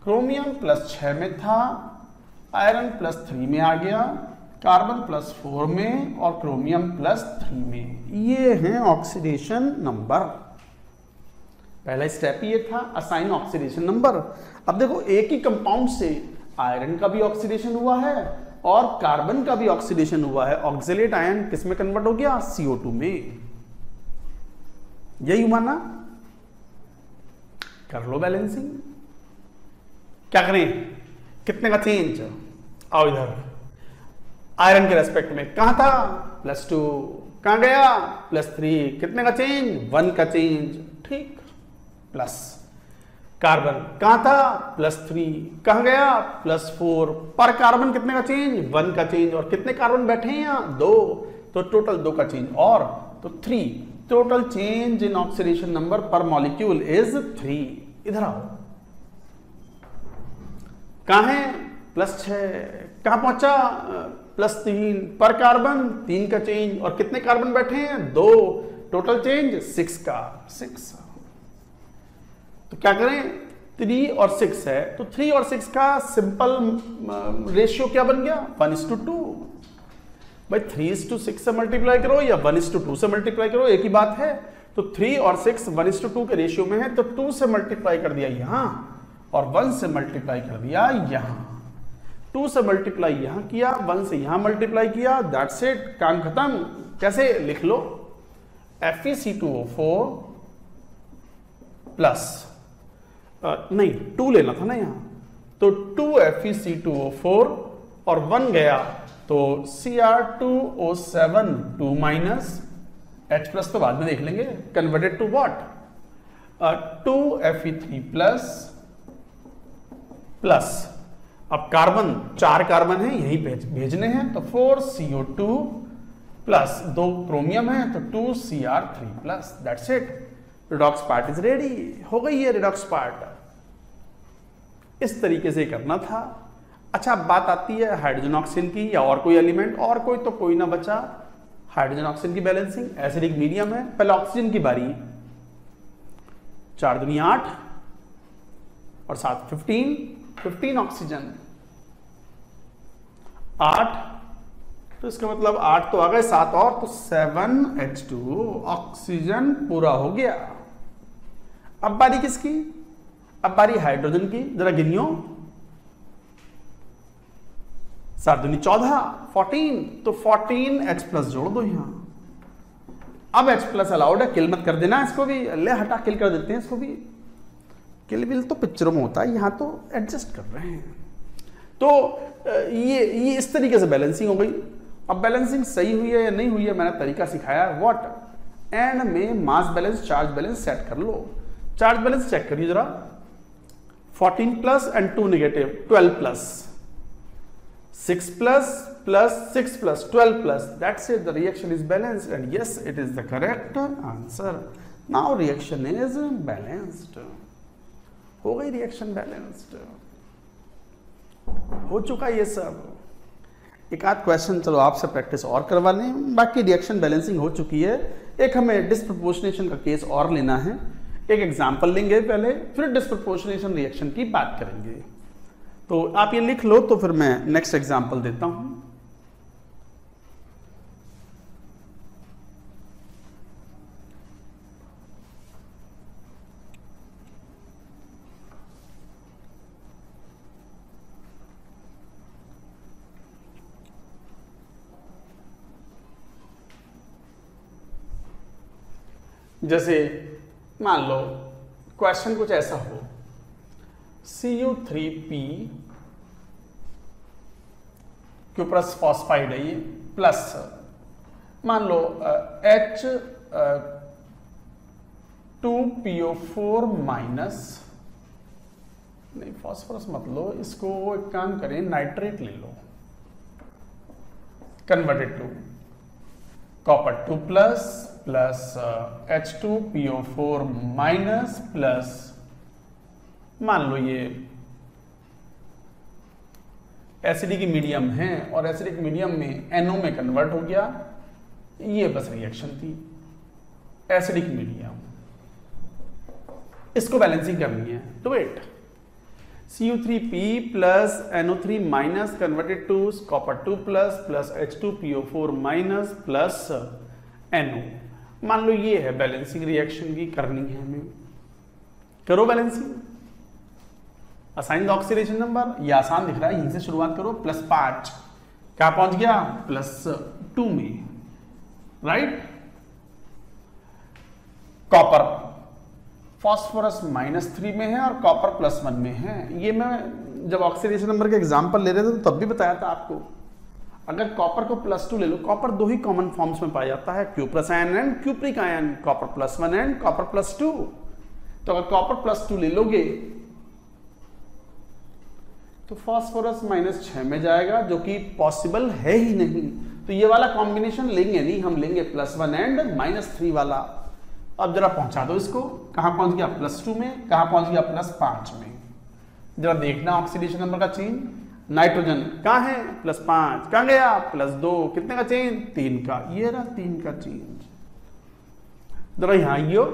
क्रोमियम +6 में था, आयरन +3 में आ गया, कार्बन +4 में और क्रोमियम +3 में। ये है ऑक्सीडेशन नंबर। पहला स्टेप ये था, असाइन ऑक्सीडेशन नंबर। अब देखो एक ही कंपाउंड से आयरन का भी ऑक्सीडेशन हुआ है और कार्बन का भी ऑक्सीडेशन हुआ है। ऑक्सिलेट आयन किस में कन्वर्ट हो गया, CO2 में। यही हुआ ना, कर लो बैलेंसिंग। क्या करें, कितने का चेंज, आओ इधर। आयरन के रेस्पेक्ट में कहां था, +2, कहां गया +3, कितने का चेंज, 1 का चेंज, ठीक, प्लस। कार्बन कहां था, +3, कहां गया +4, पर कार्बन कितने का चेंज, 1 का चेंज, और कितने कार्बन बैठे हैं यहाँ, 2, तो टोटल 2 का चेंज, और तो 3। Total change in oxidation number per molecule is 3। इधर आओ, कहां है, +6, कहां पहुंचा, +3, पर कार्बन 3 का चेंज, और कितने कार्बन बैठे हैं, 2, टोटल चेंज 6 का, 6। तो क्या करें, 3 और 6 है, तो 3 और 6 का सिंपल रेशियो क्या बन गया, 1:2। भाई 3:6 से मल्टीप्लाई करो या 1:2 से मल्टीप्लाई करो, एक ही बात है। तो 3 और 6 1:2 के रेशियो में है, तो 2 से मल्टीप्लाई कर दिया यहां और 1 से मल्टीप्लाई कर दिया यहां। 2 से मल्टीप्लाई यहां किया, 1 से यहां मल्टीप्लाई किया, दैट्स इट, काम खत्म। कैसे लिख लो, FeC2O4 प्लस नहीं 2 लेना था ना यहां, तो 2 FeC2O4 और 1 गया तो Cr2O7 2- H प्लस तो बाद में देख लेंगे, converted to what, 2 Fe3 plus अब कार्बन 4 कार्बन है यही भेजने हैं, तो 4 CO2 प्लस 2 क्रोमियम है तो 2 Cr3 plus, that's it, redox part is ready, हो गई है रिडॉक्स पार्ट। इस तरीके से करना था। अच्छा अब बात आती है हाइड्रोजन ऑक्सीजन की या और कोई एलिमेंट, और कोई तो कोई ना बचा। हाइड्रोजन ऑक्सीजन की बैलेंसिंग, एसिडिक मीडियम है, पहले ऑक्सीजन की बारी, 4 दूनी 8 और 7 15 ऑक्सीजन 8, तो इसका मतलब 8 तो आ गए, 7 और तो 7H2, ऑक्सीजन पूरा हो गया। अब बारी किसकी, अब बारी हाइड्रोजन की, जरा गिनियो, 7 दूनी 14 14, तो 14 H प्लस जोड़ दो यहां। अब H प्लस अलाउड है, किल मत कर देना इसको भी, ले हटा किल कर देते हैं इसको भी, किल बिल तो पिक्चरों में होता है, यहां तो एडजस्ट कर रहे हैं। तो ये इस तरीके से बैलेंसिंग हो गई। अब बैलेंसिंग सही हुई है या नहीं हुई है, मैंने तरीका सिखाया, व्हाट, एंड में मास बैलेंस चार्ज बैलेंस सेट कर लो। चार्ज बैलेंस चेक करिए जरा, 14 plus and 2 negative, 12 plus, 6 plus plus 6 plus 12 plus, that's it, the reaction is balanced, and yes, it is the correct answer. Now reaction is balanced, हो गई reaction balanced। हो चुका ये सब। एक आध क्वेश्चन चलो आपसे प्रैक्टिस और करवा लें, बाकी रिएक्शन बैलेंसिंग हो चुकी है। एक हमें डिस्प्रपोर्शनेशन का केस और लेना है, एक एग्जाम्पल लेंगे पहले, फिर डिस्प्रपोर्शनेशन रिएक्शन की बात करेंगे। तो आप ये लिख लो, तो फिर मैं नेक्स्ट एग्जाम्पल देता हूं। जैसे मान लो क्वेश्चन कुछ ऐसा हो, Cu3P क्यूप्रस फॉस्फाइड है ये, प्लस मान लो H2PO4 माइनस, नहीं फॉस्फोरस मत लो, इसको एक काम करें नाइट्रेट ले लो, converted to copper 2 plus H2PO4 minus plus मान लो ये एसिडिक मीडियम है और एसिडिक मीडियम में NO में कन्वर्ट हो गया, ये बस रिएक्शन थी एसिडिक मीडियम, इसको बैलेंसिंग करनी है। तो wait, Cu3P plus NO3 minus converted to copper 2 plus H2PO4 minus plus NO, मान लो ये है बैलेंसिंग रिएक्शन की करनी है हमें। करो balancing, assign the oxidation number, ये आसान दिख रहा है, यहीं से शुरुआत करो। +5 क्या पहुंच गया +2 में, राइट। कॉपर फॉस्फोरस -3 में है और कॉपर +1 में है। ये मैं जब ऑक्सीडेशन नंबर के एग्जांपल ले रहे थे तो तब भी बताया था आपको, अगर कॉपर को +2 ले लो, कॉपर दो ही कॉमन फॉर्म्स में पाया जाता है, cuprous ion and cupric ion, copper +1 and copper +2। तो अगर कॉपर +2 ले लोगे तो फॉस्फोरस -6 में जाएगा, जो कि पॉसिबल है ही नहीं। तो ये वाला कॉम्बिनेशन लेंगे नहीं, हम लेंगे +1 एंड -3 वाला। अब जरा पहुंचा दो इसको, कहां पहुंच गया +2 में, कहां पहुंच गया +5 में। जरा देखना ऑक्सीडेशन नंबर का चेंज, नाइट्रोजन कहां है +5, कहां गया +2, कितने का चेंज 3 का, ये रहा 3 का चेंज। जरा यहां आइयो,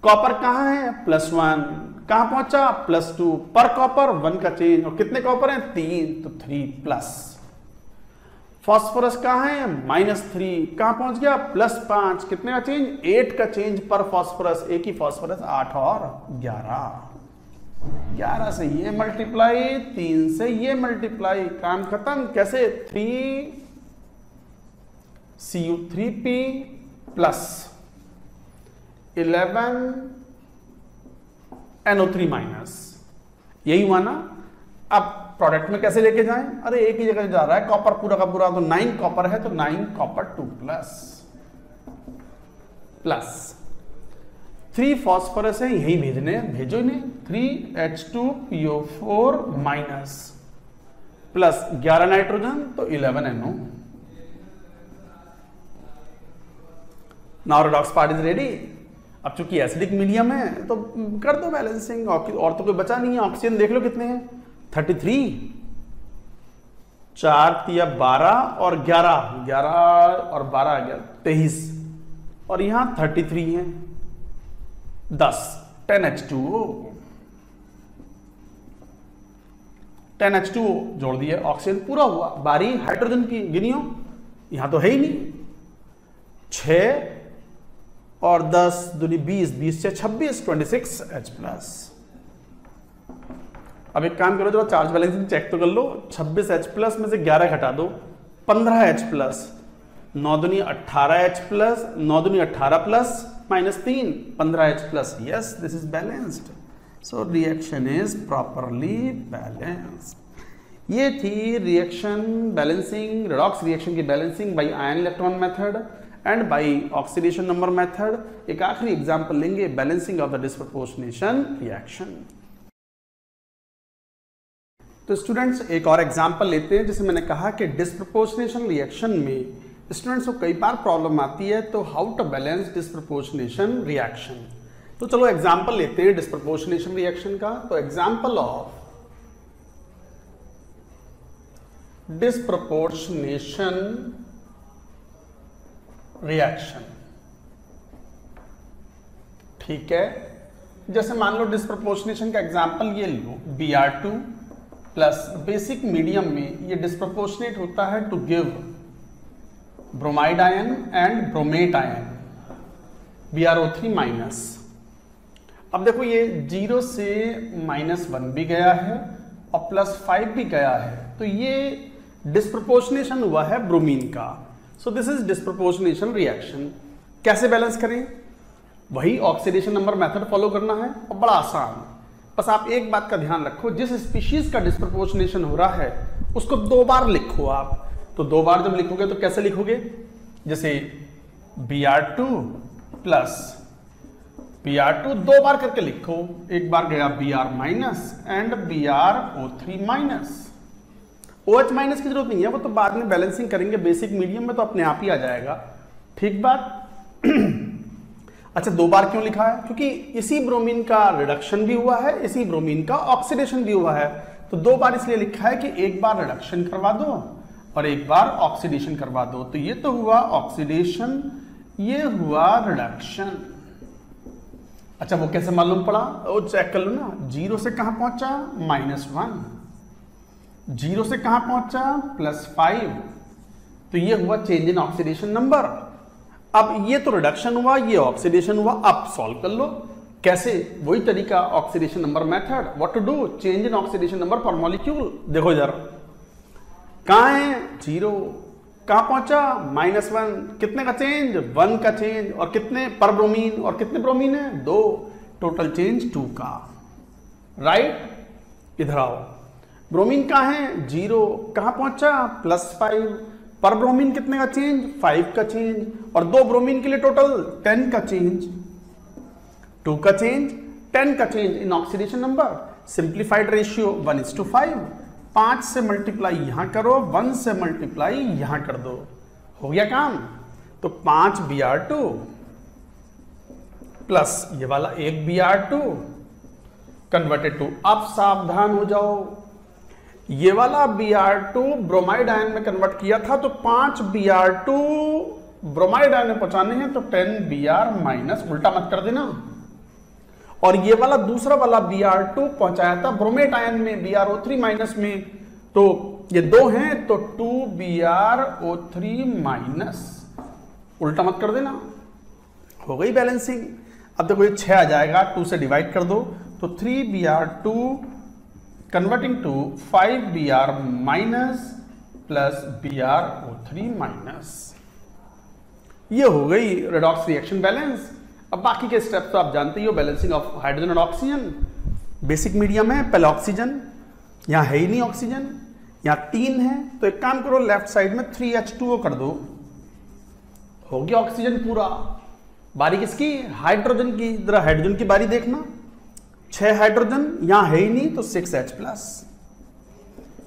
कॉपर कहां है +1, कहां पहुंचा +2, पर कॉपर 1 का चेंज, और कितने कॉपर हैं 3, तो 3+। फॉस्फोरस कहां है -3, कहां पहुंच गया +5, कितने का चेंज 8 का चेंज पर फॉस्फोरस, एक ही फॉस्फोरस 8 और 11 से ये मल्टीप्लाई, 3 से ये मल्टीप्लाई, काम खत्म। कैसे 3 Cu3P प्लस 11 NO3 माइनस, यही हुआ ना। अब प्रोडक्ट में कैसे लेके जाएं, अरे एक ही जगह जा रहा है कॉपर पूरा का पूरा, तो 9 कॉपर है तो 9 कॉपर 2 प्लस 3 फॉस्फोरस है, यही भेजने, भेजो इन्हें, 3H2PO4 माइनस प्लस 11 नाइट्रोजन तो 11 NO। Now redox part is ready. अब चूंकि एसिडिक मीडियम है तो कर दो बैलेंसिंग, और तो कोई बचा नहीं है। ऑक्सीजन देख लो कितने हैं 33, 4 तिया 12 और 11 और 12 23, और यहां 33 है 10, 10H2O, 10H2O जोड़ दिए, ऑक्सीजन पूरा हुआ। बारी हाइड्रोजन की गिनियो, यहां तो है ही नहीं, 6 और 10 दूनी 20, 20 से 26, 26H+। अब एक काम करो, जरा चार्ज बैलेंसिंग चेक तो कर लो। 26H+ में से 11 घटा दो, 15H+, 9 दूनी 18H+, 9 दूनी 18+ -3, 15H+। Yes, this is balanced, so reaction is properly balanced. ये थी रिएक्शन बैलेंसिंग, रेडॉक्स रिएक्शन की balancing by ion electron method and by oxidation number method. एक आखिरी एग्जांपल लेंगे, balancing of the disproportionation reaction. तो स्टूडेंट्स एक और एग्जांपल लेते हैं। जैसे मैंने कहा कि डिस्प्रपोर्शनेशन रिएक्शन में स्टूडेंट्स को कई बार प्रॉब्लम आती है, तो how to balance disproportionation reaction. तो चलो एग्जांपल लेते हैं डिस्प्रपोर्शनेशन रिएक्शन का। तो एग्जांपल ऑफ डिस्प्रपोर्शनेशन रिएक्शन। ठीक है, जैसे मान लो डिस्प्रपोर्शनेशन का एग्जांपल ये लो, Br2 प्लस बेसिक मीडियम में ये डिस्प्रपोर्शनेट होता है to give bromide ion and bromate ion BrO3 minus. अब देखो ये 0 से -1 भी गया है और +5 भी गया है, तो ये डिस्प्रपोर्शनेशन हुआ है ब्रोमीन का। सो दिस इज डिस्प्रपोर्शनेशन रिएक्शन। कैसे बैलेंस करें? वही ऑक्सीडेशन नंबर मेथड फॉलो करना है और बड़ा आसान। बस आप एक बात का ध्यान रखो, जिस स्पीशीज का डिस्प्रपोर्शनेशन हो रहा है उसको 2 बार लिखो आप। तो 2 बार जब लिखोगे तो कैसे लिखोगे? जैसे Br2 प्लस Br2 2 बार करके लिखो, एक बार गया Br minus and BrO3 minus. OH minus की जरूरत नहीं है, वो तो बाद में बैलेंसिंग करेंगे बेसिक मीडियम में, तो अपने आप ही आ जाएगा। ठीक बात। अच्छा 2 बार क्यों लिखा है? क्योंकि इसी ब्रोमीन का रिडक्शन भी हुआ है, इसी ब्रोमीन का ऑक्सीडेशन भी हुआ है। तो 2 बार इसलिए लिखा है कि एक बार रिडक्शन करवा दो और एक बार ऑक्सीडेशन करवा दो। तो ये तो हुआ ऑक्सीडेशन, ये हुआ रिडक्शन। अच्छा वो कैसे मालूम पड़ा? वो चेक कर लो ना, 0 से कहां पहुंचा? -1। 0 से कहां पहुंचा? +5। तो ये हुआ चेंज इन ऑक्सीडेशन नंबर। अब ये तो रिडक्शन हुआ, ये ऑक्सीडेशन हुआ। अब सॉल्व कर लो। कैसे? वही तरीका, oxidation number method. What to do? Change in oxidation number per molecule. देखो इधर कहां है? 0। कहां पहुंचा? -1। कितने का चेंज? 1 का चेंज। और कितने पर ब्रोमीन? और कितने ब्रोमीन है? 2। टोटल चेंज 2 का। राइट। इधर आओ, ब्रोमीन कहां है? 0। कहां पहुंचा? +5। पर ब्रोमीन कितने का चेंज? 5 का चेंज। और 2 ब्रोमीन के लिए टोटल 10 का चेंज। 2 का चेंज, 10 का change in oxidation number. Simplified ratio 1:5। 5 से मल्टीप्लाई यहां करो, 1 से मल्टीप्लाई यहां कर दो, हो गया काम। तो 5 Br2 प्लस ये वाला 1 Br2 कन्वर्टेड टू, अब सावधान हो जाओ, ये वाला Br2 ब्रोमाइड आयन में कन्वर्ट किया था, तो 5 Br2 ब्रोमाइड आयन में पहुंचाने हैं तो 10 Br माइनस, उल्टा मत कर देना। और ये वाला दूसरा वाला Br2 पहुंचाया था ब्रोमेट आयन में BrO3 माइनस में, तो ये 2 हैं तो 2 BrO3 माइनस, उल्टा मत कर देना, हो गई बैलेंसिंग। अब देखो ये 6 आ जाएगा, 2 से डिवाइड कर दो तो 3 Br2 converting to 5 Br minus plus BrO3 minus. ये हो गई रेडॉक्स रिएक्शन बैलेंस। अब बाकी के स्टेप तो आप जानते ही हो, बैलेंसिंग ऑफ हाइड्रोजन और ऑक्सीजन। बेसिक मीडियम है, पहले ऑक्सीजन, यहाँ है ही नहीं ऑक्सीजन, यहाँ 3 है, तो एक काम करो लेफ्ट साइड में 3H2O कर दो, हो गया ऑक्सीजन पूरा। बारी किसकी? हाइड्रोजन की। जरा हाइड्रोजन की बारी देखना, 6 हाइड्रोजन, यहाँ है ही नहीं तो 6H+।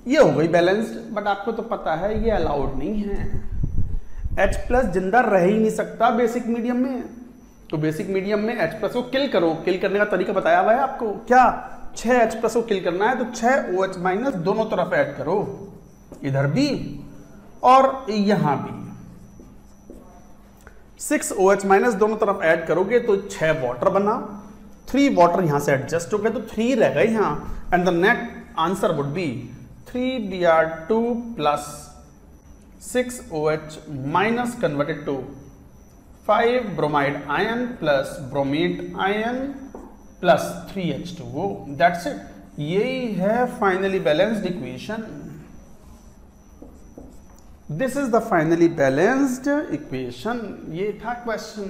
ये हो गई बैलेंस्ड, बट आपको तो पता है ये अलाउड नहीं है। H+ जिंदा रह ही नहीं सकता बेसिक मीडियम में, तो बेसिक मीडियम में H+ को किल करो। किल करने का तरीका बताया हुआ है आपको, क्या? 6H+ को किल करना है तो 6OH- दोनों तरफ ऐड करो, इधर भी और यहां भी 6OH- दोनों तरफ ऐड करोगे तो 6 वाटर बना, 3 वाटर यहां से एडजस्ट हो गए तो 3 रह गए यहां, and the net answer would be 3 Br2 plus 6OH- converted to 5 bromide ion plus bromate ion plus 3H2O। That's it। यही है finally balanced equation. This is the finally balanced equation. ये था क्वेश्चन।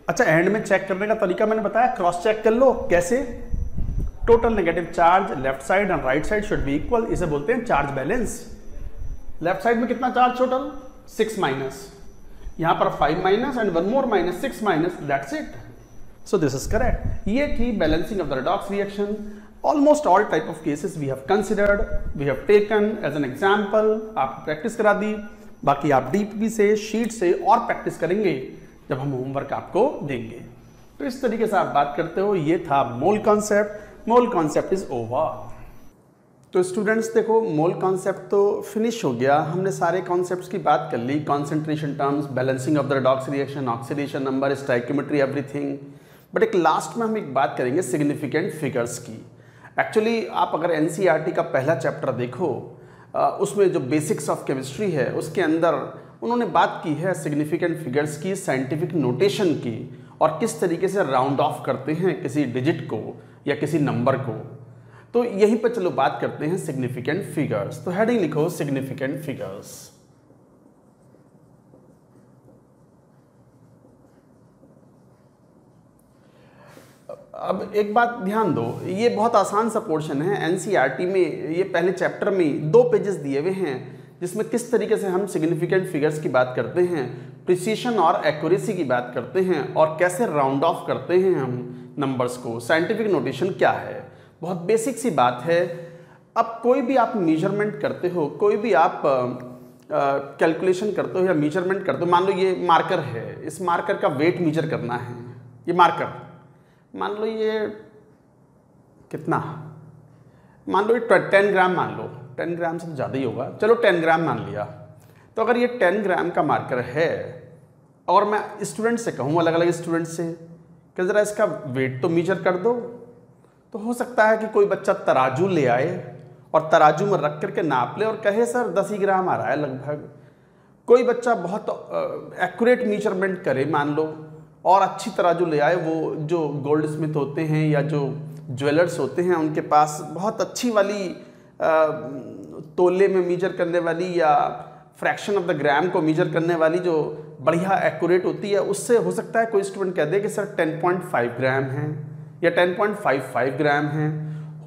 अच्छा एंड में चेक करने का तरीका मैंने बताया, क्रॉस चेक कर लो। कैसे? Total negative charge left side and right side should be equal, इसे बोलते हैं चार्ज बैलेंस। लेफ्ट साइड में कितना चार्ज टोटल? 6 माइनस, यहां पर 5 minus and 1 more minus, 6 minus, that's it. So this is correct. ये थी balancing of the redox reaction. Almost all type of cases we have considered, we have taken as an example, आपको प्रैक्टिस करा दी। बाकी आप डीपी से, शीट से और प्रैक्टिस करेंगे जब हम होमवर्क आपको देंगे। तो इस तरीके से आप बात करते हो। ये था mole concept. Mole concept is over. तो स्टूडेंट्स देखो, मोल कॉन्सेप्ट तो फिनिश हो गया, हमने सारे कॉन्सेप्ट्स की बात कर ली, concentration terms, balancing of the redox reaction, oxidation number, stoichiometry, everything. But एक लास्ट में हम एक बात करेंगे सिग्निफिकेंट फिगर्स की। एक्चुअली आप अगर एनसीईआरटी का पहला चैप्टर देखो, उसमें जो बेसिक्स ऑफ केमिस्ट्री है उसके अंदर उन्होंने बात की है सिग्निफिकेंट फिगर्स की, साइंटिफिक नोटेशन की, और किस तरीके से राउंड ऑफ करते हैं किसी डिजिट को या किसी नंबर को। तो यहीं पर चलो बात करते हैं सिग्निफिकेंट फिगर्स। तो हेडिंग लिखो सिग्निफिकेंट फिगर्स। अब एक बात ध्यान दो, ये बहुत आसान सा पोर्शन है एनसीईआरटी में, ये पहले चैप्टर में 2 पेजेस दिए हुए हैं जिसमें किस तरीके से हम सिग्निफिकेंट फिगर्स की बात करते हैं, प्रिसीशन और एक्यूरेसी की बात करते हैं, और कैसे राउंड ऑफ करते हैं हम नंबर्स को, साइंटिफिक नोटेशन क्या है। बहुत बेसिक सी बात है। अब कोई भी आप मेजरमेंट करते हो, कोई भी आप कैलकुलेशन करते हो या मेजरमेंट करते हो, मान लो ये मार्कर है, इस मार्कर का वेट मेजर करना है, ये मार्कर मान लो ये कितना, मान लो ये 10 ग्राम, मान लो 10 ग्राम से तो ज़्यादा ही होगा, चलो 10 ग्राम मान लिया। तो अगर ये 10 ग्राम का मार्कर है और मैं स्टूडेंट से कहूँ, अलग अलग स्टूडेंट से कि ज़रा इसका वेट तो मेजर कर दो, तो हो सकता है कि कोई बच्चा तराजू ले आए और तराजू में रख करके नाप ले और कहे सर 10 ही ग्राम आ रहा है लगभग। कोई बच्चा बहुत एक्यूरेट मेजरमेंट करे मान लो, और अच्छी तराजू ले आए, वो जो गोल्ड स्मिथ होते हैं या जो ज्वेलर्स होते हैं उनके पास बहुत अच्छी वाली तोले में मेजर करने वाली या फ्रैक्शन ऑफ द ग्राम को मेजर करने वाली जो बढ़िया एक्यूरेट होती है, उससे हो सकता है कोई स्टूडेंट कह दे कि सर 10.5 ग्राम है या 10.55 ग्राम है।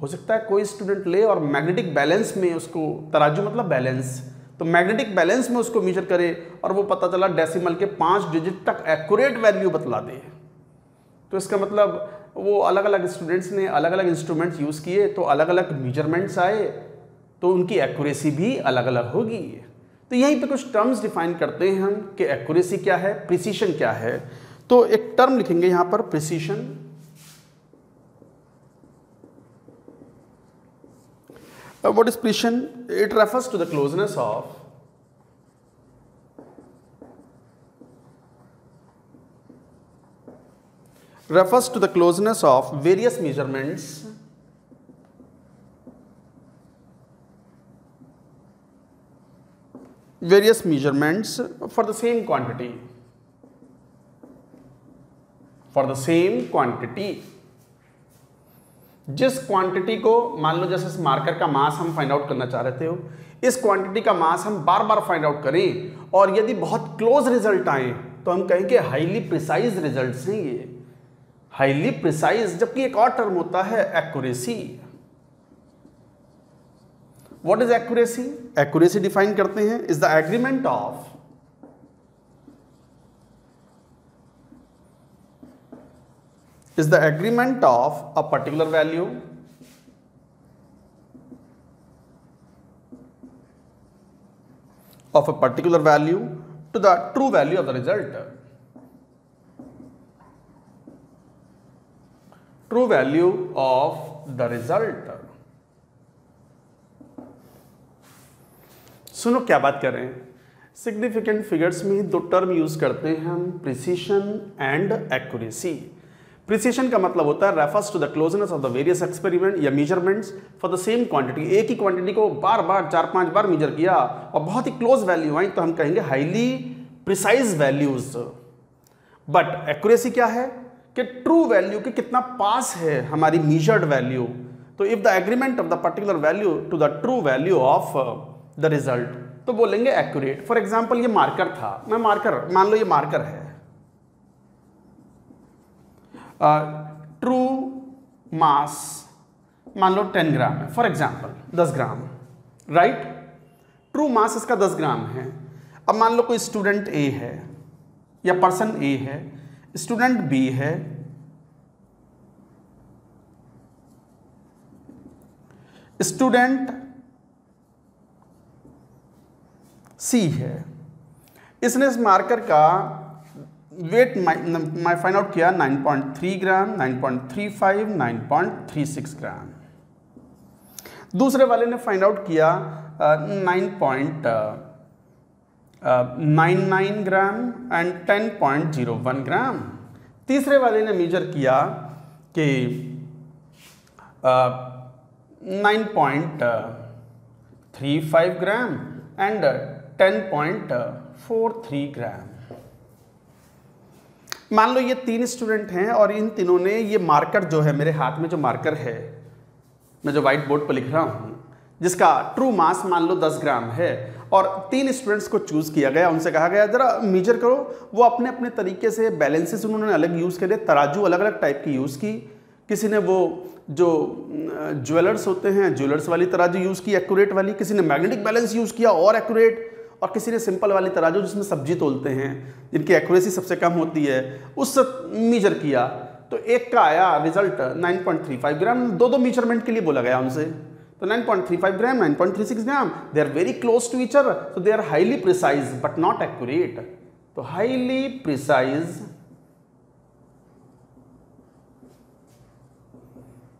हो सकता है कोई स्टूडेंट ले और मैग्नेटिक बैलेंस में उसको, तराजू मतलब बैलेंस, तो मैग्नेटिक बैलेंस में उसको मेजर करे और वो पता चला डेसिमल के 5 डिजिट तक एक्यूरेट वैल्यू बतला दे। तो इसका मतलब वो अलग अलग स्टूडेंट्स ने अलग अलग इंस्ट्रूमेंट्स यूज़ किए, तो अलग अलग मेजरमेंट्स आए, तो उनकी एक्यूरेसी भी अलग अलग होगी। तो यहीं पे कुछ टर्म्स डिफाइन करते हैं हम कि एक्यूरेसी क्या है, प्रिसीशन क्या है। तो एक टर्म लिखेंगे यहाँ पर, precision. What is precision? It refers to the closeness of various measurements for the same quantity. जिस क्वांटिटी को, मान लो जैसे इस मार्कर का मास हम फाइंड आउट करना चाह रहे थे, इस क्वांटिटी का मास हम बार बार फाइंड आउट करें और यदि बहुत क्लोज रिजल्ट आए तो हम कहेंगे हाईली प्रिसाइज रिजल्ट्स हैं ये, हाईली प्रिसाइज। जबकि एक और टर्म होता है accuracy. What is accuracy? Accuracy define करते हैं, is the agreement of a particular value to the true value of the result. True value of the result. सुनो क्या बात कर रहे हैं। सिग्निफिकेंट फिगर्स में 2 टर्म यूज करते हैं हम, प्रिसीशन एंड एक्यूरेसी। प्रिसीशन का मतलब होता है refers to the closeness of the various experiment या measurements for the same quantity. एक ही क्वांटिटी को बार बार 4-5 बार मेजर किया और बहुत ही क्लोज वैल्यू आई तो हम कहेंगे highly precise values. But accuracy क्या है कि ट्रू वैल्यू के कितना पास है हमारी मेजर्ड वैल्यू। तो if the agreement of the particular value to the true value of the result, तो बोलेंगे एक्यूरेट। फॉर एग्जाम्पल ये मार्कर था, मैं मार्कर, मान लो ये मार्कर है, ट्रू मास मान लो 10 ग्राम है, for example 10 gram, right. True mass इसका 10 ग्राम है। अब मान लो कोई स्टूडेंट ए है या पर्सन ए है, स्टूडेंट बी है, स्टूडेंट सी है। इसने इस मार्कर का वेट मैं फाइंड आउट किया 9.3 ग्राम, 9.35, 9.36 ग्राम। दूसरे वाले ने फाइंड आउट किया 9.99 ग्राम एंड 10.01 ग्राम। तीसरे वाले ने मेजर किया कि 9.35 ग्राम एंड 10.43 ग्राम। मान लो ये 3 स्टूडेंट हैं और इन तीनों ने ये मार्कर जो है, मेरे हाथ में जो मार्कर है, मैं जो व्हाइट बोर्ड पर लिख रहा हूँ, जिसका ट्रू मास मान लो 10 ग्राम है, और 3 स्टूडेंट्स को चूज किया गया, उनसे कहा गया जरा मेजर करो। वो अपने अपने तरीके से बैलेंसेस उन्होंने अलग यूज़ करे, तराजू अलग अलग टाइप की यूज़ की। किसी ने वो जो ज्वेलर्स होते हैं, ज्वेलर्स वाली तराजू यूज़ की, एक्यूरेट वाली। किसी ने मैग्नेटिक बैलेंस यूज़ किया और एक्यूरेट, और किसी ने सिंपल वाली तराजू जिसमें सब्जी तोलते हैं, जिनकी एक्यूरेसी सबसे कम होती है, उससे मेजर किया। तो एक का आया रिजल्ट 9.35 ग्राम। दो मेजरमेंट के लिए बोला गया उनसे, तो 9.35 gram, 9.36 gram, they are very close to each other, तो they are highly precise but not accurate. तो highly precise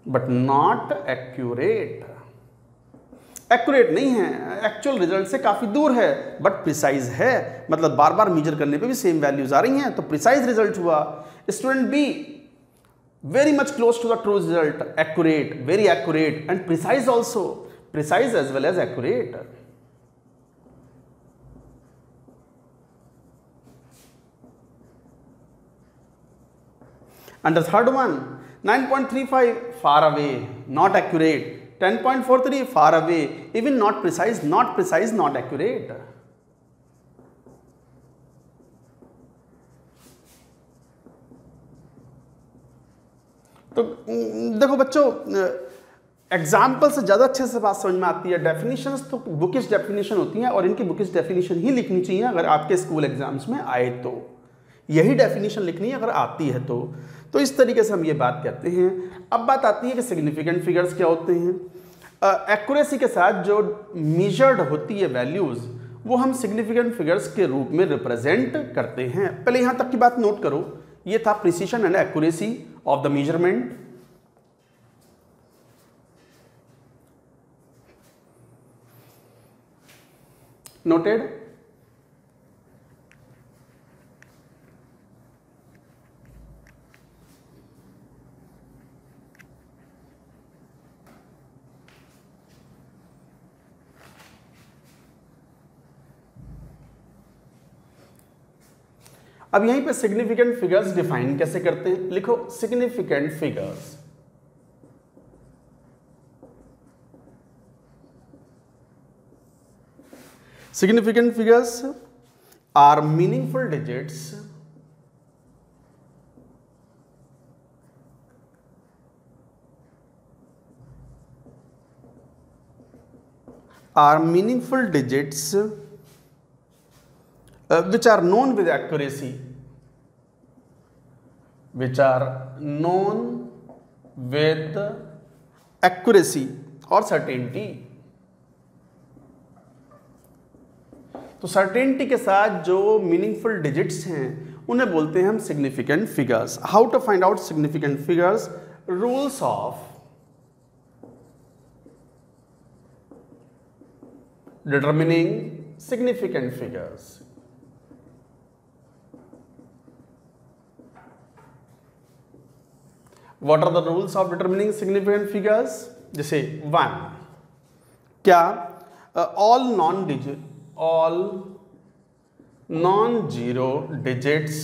but not accurate. Accurate नहीं है, एक्चुअल रिजल्ट से काफी दूर है, बट प्रिसाइज है, मतलब बार बार मेजर करने पे भी सेम वैल्यूज आ रही हैं, तो प्रिसाइज रिजल्ट हुआ। Student B very much close to the true result, accurate, very accurate, and precise also, precise as well as accurate. And the third one, 9.35 far away, not accurate, 10.43 far away, even not precise, not accurate. तो देखो बच्चों, एग्जाम्पल से ज़्यादा अच्छे से बात समझ में आती है। डेफिनेशंस तो बुकिश डेफिनेशन होती हैं, और इनकी बुकिश डेफिनेशन ही लिखनी चाहिए अगर आपके स्कूल एग्जाम्स में आए तो। यही डेफिनेशन लिखनी है अगर आती है तो इस तरीके से हम ये बात कहते हैं। अब बात आती है कि सिग्निफिकेंट फिगर्स क्या होते हैं। एक्यूरेसी के साथ जो मेजर्ड होती है वैल्यूज़, वो हम सिग्निफिकेंट फिगर्स के रूप में रिप्रेजेंट करते हैं। पहले यहाँ तक की बात नोट करो, ये था precision and accuracy of the measurement। Noted? अब यहीं पे सिग्निफिकेंट फिगर्स डिफाइन कैसे करते हैं, लिखो significant figures. Significant figures are meaningful digits which are known with accuracy, or certainty। तो certainty के साथ जो मीनिंगफुल डिजिट्स हैं उन्हें बोलते हैं हम significant figures. How to find out significant figures, rules of determining significant figures। What are the rules of determining significant figures? जैसे 1, क्या all non-zero digits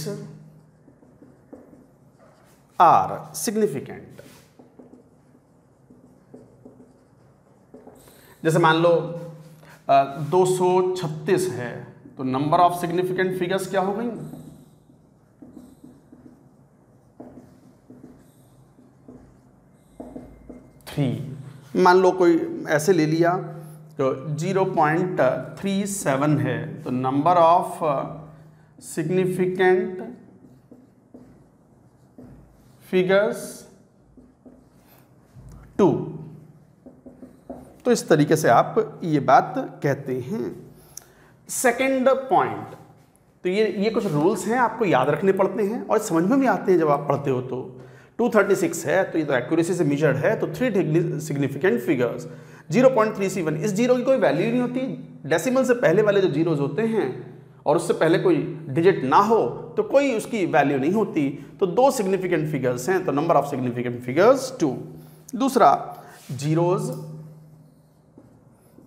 are significant। जैसे मान लो 236 है, तो नंबर ऑफ सिग्निफिकेंट फिगर्स क्या हो गई? 3। मान लो कोई ऐसे ले लिया तो 0.37 है, तो नंबर ऑफ सिग्निफिकेंट फिगर्स 2। तो इस तरीके से आप ये बात कहते हैं। सेकंड पॉइंट, तो ये कुछ रूल्स हैं, आपको याद रखने पड़ते हैं और समझ में भी आते हैं जब आप पढ़ते हो। तो 236 है तो ये तो एक्यूरेसी से मेजर्ड है, तो 3 सिग्निफिकेंट फिगर्स। 0.331, इस जीरो की कोई वैल्यू ही नहीं होती। डेसिमल से पहले वाले जो जीरोज होते हैं और उससे पहले कोई डिजिट ना हो तो कोई उसकी वैल्यू नहीं होती। तो दो सिग्निफिकेंट फिगर्स हैं, तो नंबर ऑफ सिग्निफिकेंट फिगर्स 2। दूसरा, zeros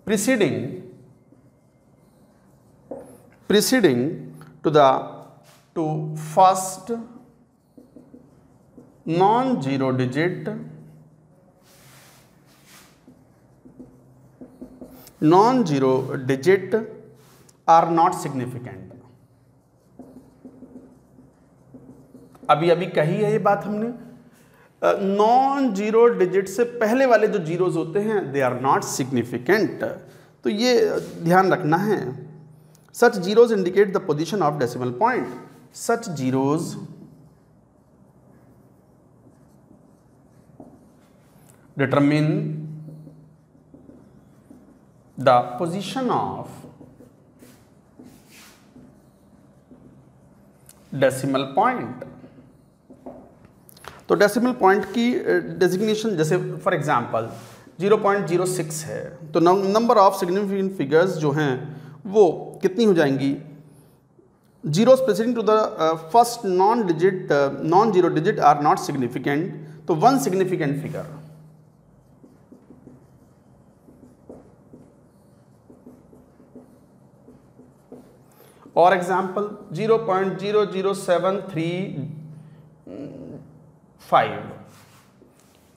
preceding to first non-zero digit are not significant। अभी अभी कही है ये बात हमने, नॉन जीरो डिजिट से पहले वाले जो जीरोज होते हैं दे आर नॉट सिग्निफिकेंट। तो ये ध्यान रखना है। Such zeros indicate the position of decimal point. Such zeros determine the position of decimal point। तो डेसिमल पॉइंट की डेजिग्नेशन, जैसे फॉर एग्जांपल 0.06 है तो नंबर ऑफ सिग्निफिकेंट फिगर्स जो हैं वो कितनी हो जाएंगी? Zeros preceding to the first non zero digit are not significant, तो वन सिग्निफिकेंट फिगर। और एग्जाम्पल 0.00735,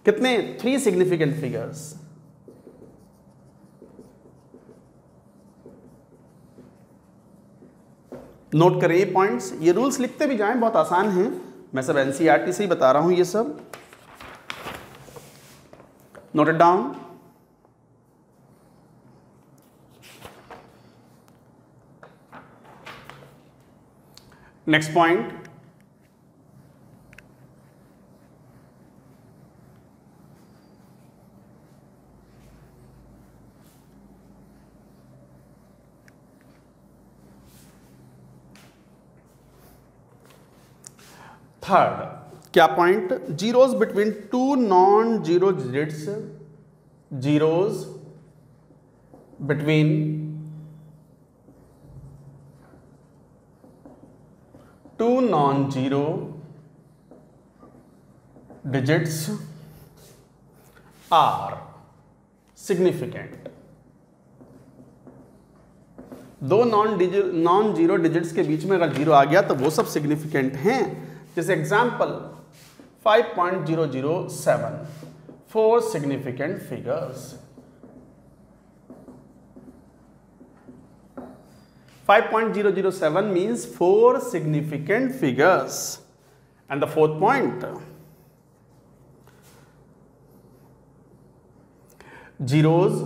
कितने? 3 सिग्निफिकेंट फिगर्स। नोट करें ये पॉइंट्स, ये रूल्स लिखते भी जाएं, बहुत आसान हैं। मैं सब एनसीईआरटी से ही बता रहा हूं, ये सब note it down. Next point, third, क्या point? Zeros between two non zero digits, zeros between two non zero digits are significant. दो नॉन जीरो डिजिट्स के बीच में अगर जीरो आ गया तो वो सब सिग्निफिकेंट हैं। जैसे example 5.007, 4 significant figures. 5.007 means 4 significant figures. And the fourth point, zeros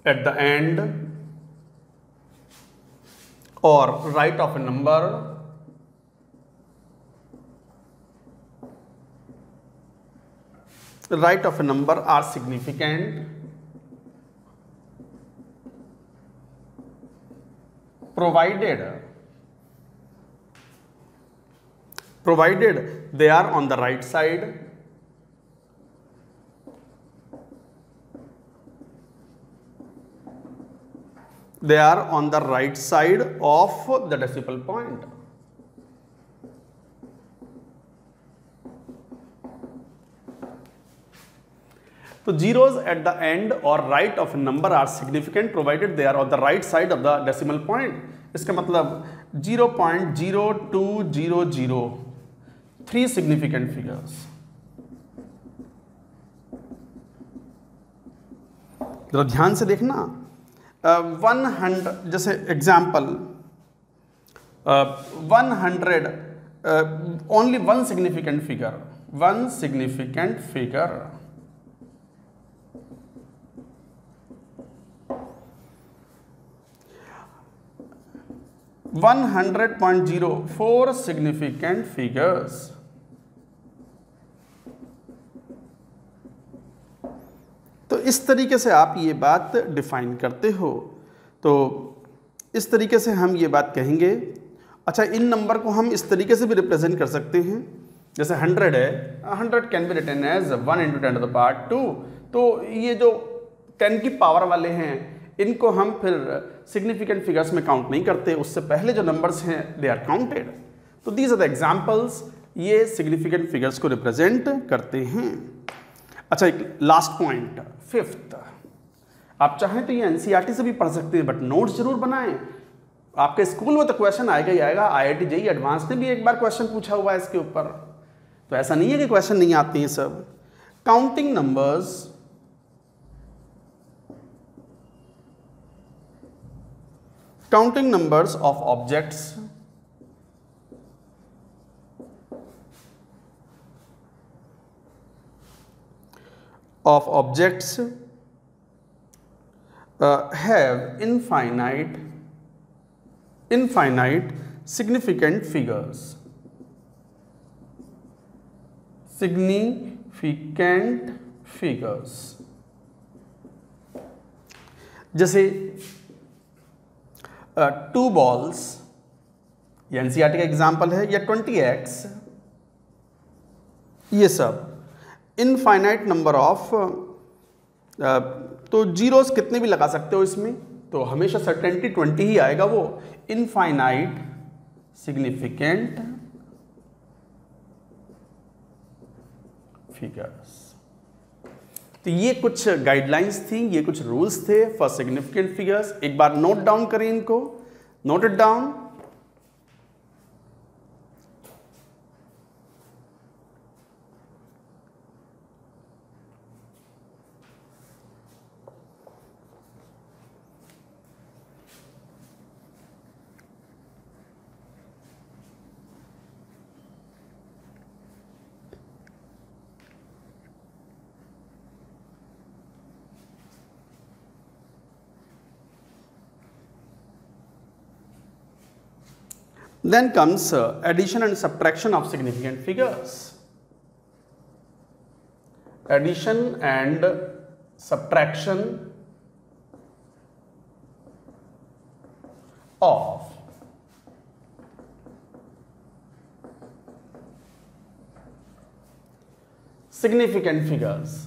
at the end or right of a number are significant provided they are on the right side of the decimal point। तो zeros at the end or right of number are significant provided they are on the right side of the decimal point. इसका मतलब 0.0200, 3 सिग्निफिकेंट फिगर्स। जरा ध्यान से देखना, 100, जैसे example 100, only one significant figure, 100.04 significant figures। तो इस तरीके से आप ये बात डिफाइन करते हो। तो इस तरीके से हम ये बात कहेंगे। अच्छा, इन नंबर को हम इस तरीके से भी रिप्रेजेंट कर सकते हैं जैसे 100 है, 100 कैन बी रिटन एज 1 × 10⁻²। तो ये जो 10 की पावर वाले हैं इनको हम फिर सिग्निफिकेंट फिगर्स में काउंट नहीं करते, उससे पहले जो नंबर्स हैं दे आर काउंटेड। तो दीज आर द एग्जाम्पल्स, ये सिग्निफिकेंट फिगर्स को रिप्रेजेंट करते हैं। अच्छा, एक लास्ट पॉइंट, 5th, आप चाहें तो ये एनसीईआरटी से भी पढ़ सकते हैं, बट नोट्स जरूर बनाएं। आपके स्कूल में तो क्वेश्चन आएगा ही आएगा, IIT JEE एडवांस ने भी एक बार क्वेश्चन पूछा हुआ है इसके ऊपर, तो ऐसा नहीं है कि क्वेश्चन नहीं आते हैं सब। Counting numbers, counting numbers of objects, have infinite significant figures. जैसे 2 balls, ये एनसीईआरटी का एग्जाम्पल है, या 20x, ये सब इनफाइनाइट नंबर ऑफ, तो जीरोस कितने भी लगा सकते हो इसमें, तो हमेशा सर्टेनिटी 20 ही आएगा, वो इनफाइनाइट सिग्निफिकेंट फिगर्स। तो ये कुछ गाइडलाइंस थी, ये कुछ रूल्स थे फॉर सिग्निफिकेंट फिगर्स। एक बार नोट डाउन करें इनको, note it down. Then comes addition and subtraction of significant figures. Addition and subtraction of significant figures.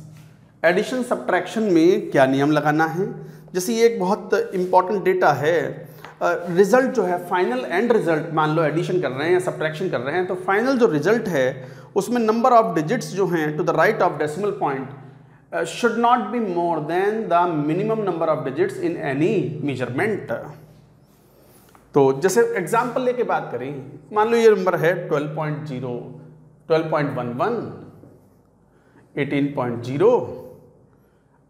Addition subtraction में क्या नियम लगाना है, जैसे ये एक बहुत इंपॉर्टेंट डेटा है। रिजल्ट जो है, फाइनल एंड रिजल्ट, मान लो एडिशन कर रहे हैं या सब्ट्रैक्शन कर रहे हैं, तो फाइनल जो रिजल्ट है उसमें नंबर ऑफ डिजिट्स जो हैं to the right of decimal point should not be more than the minimum number of digits in any measurement. तो जैसे एग्जांपल लेके बात करें, मान लो ये नंबर है 12.0, 12.11, 18.0,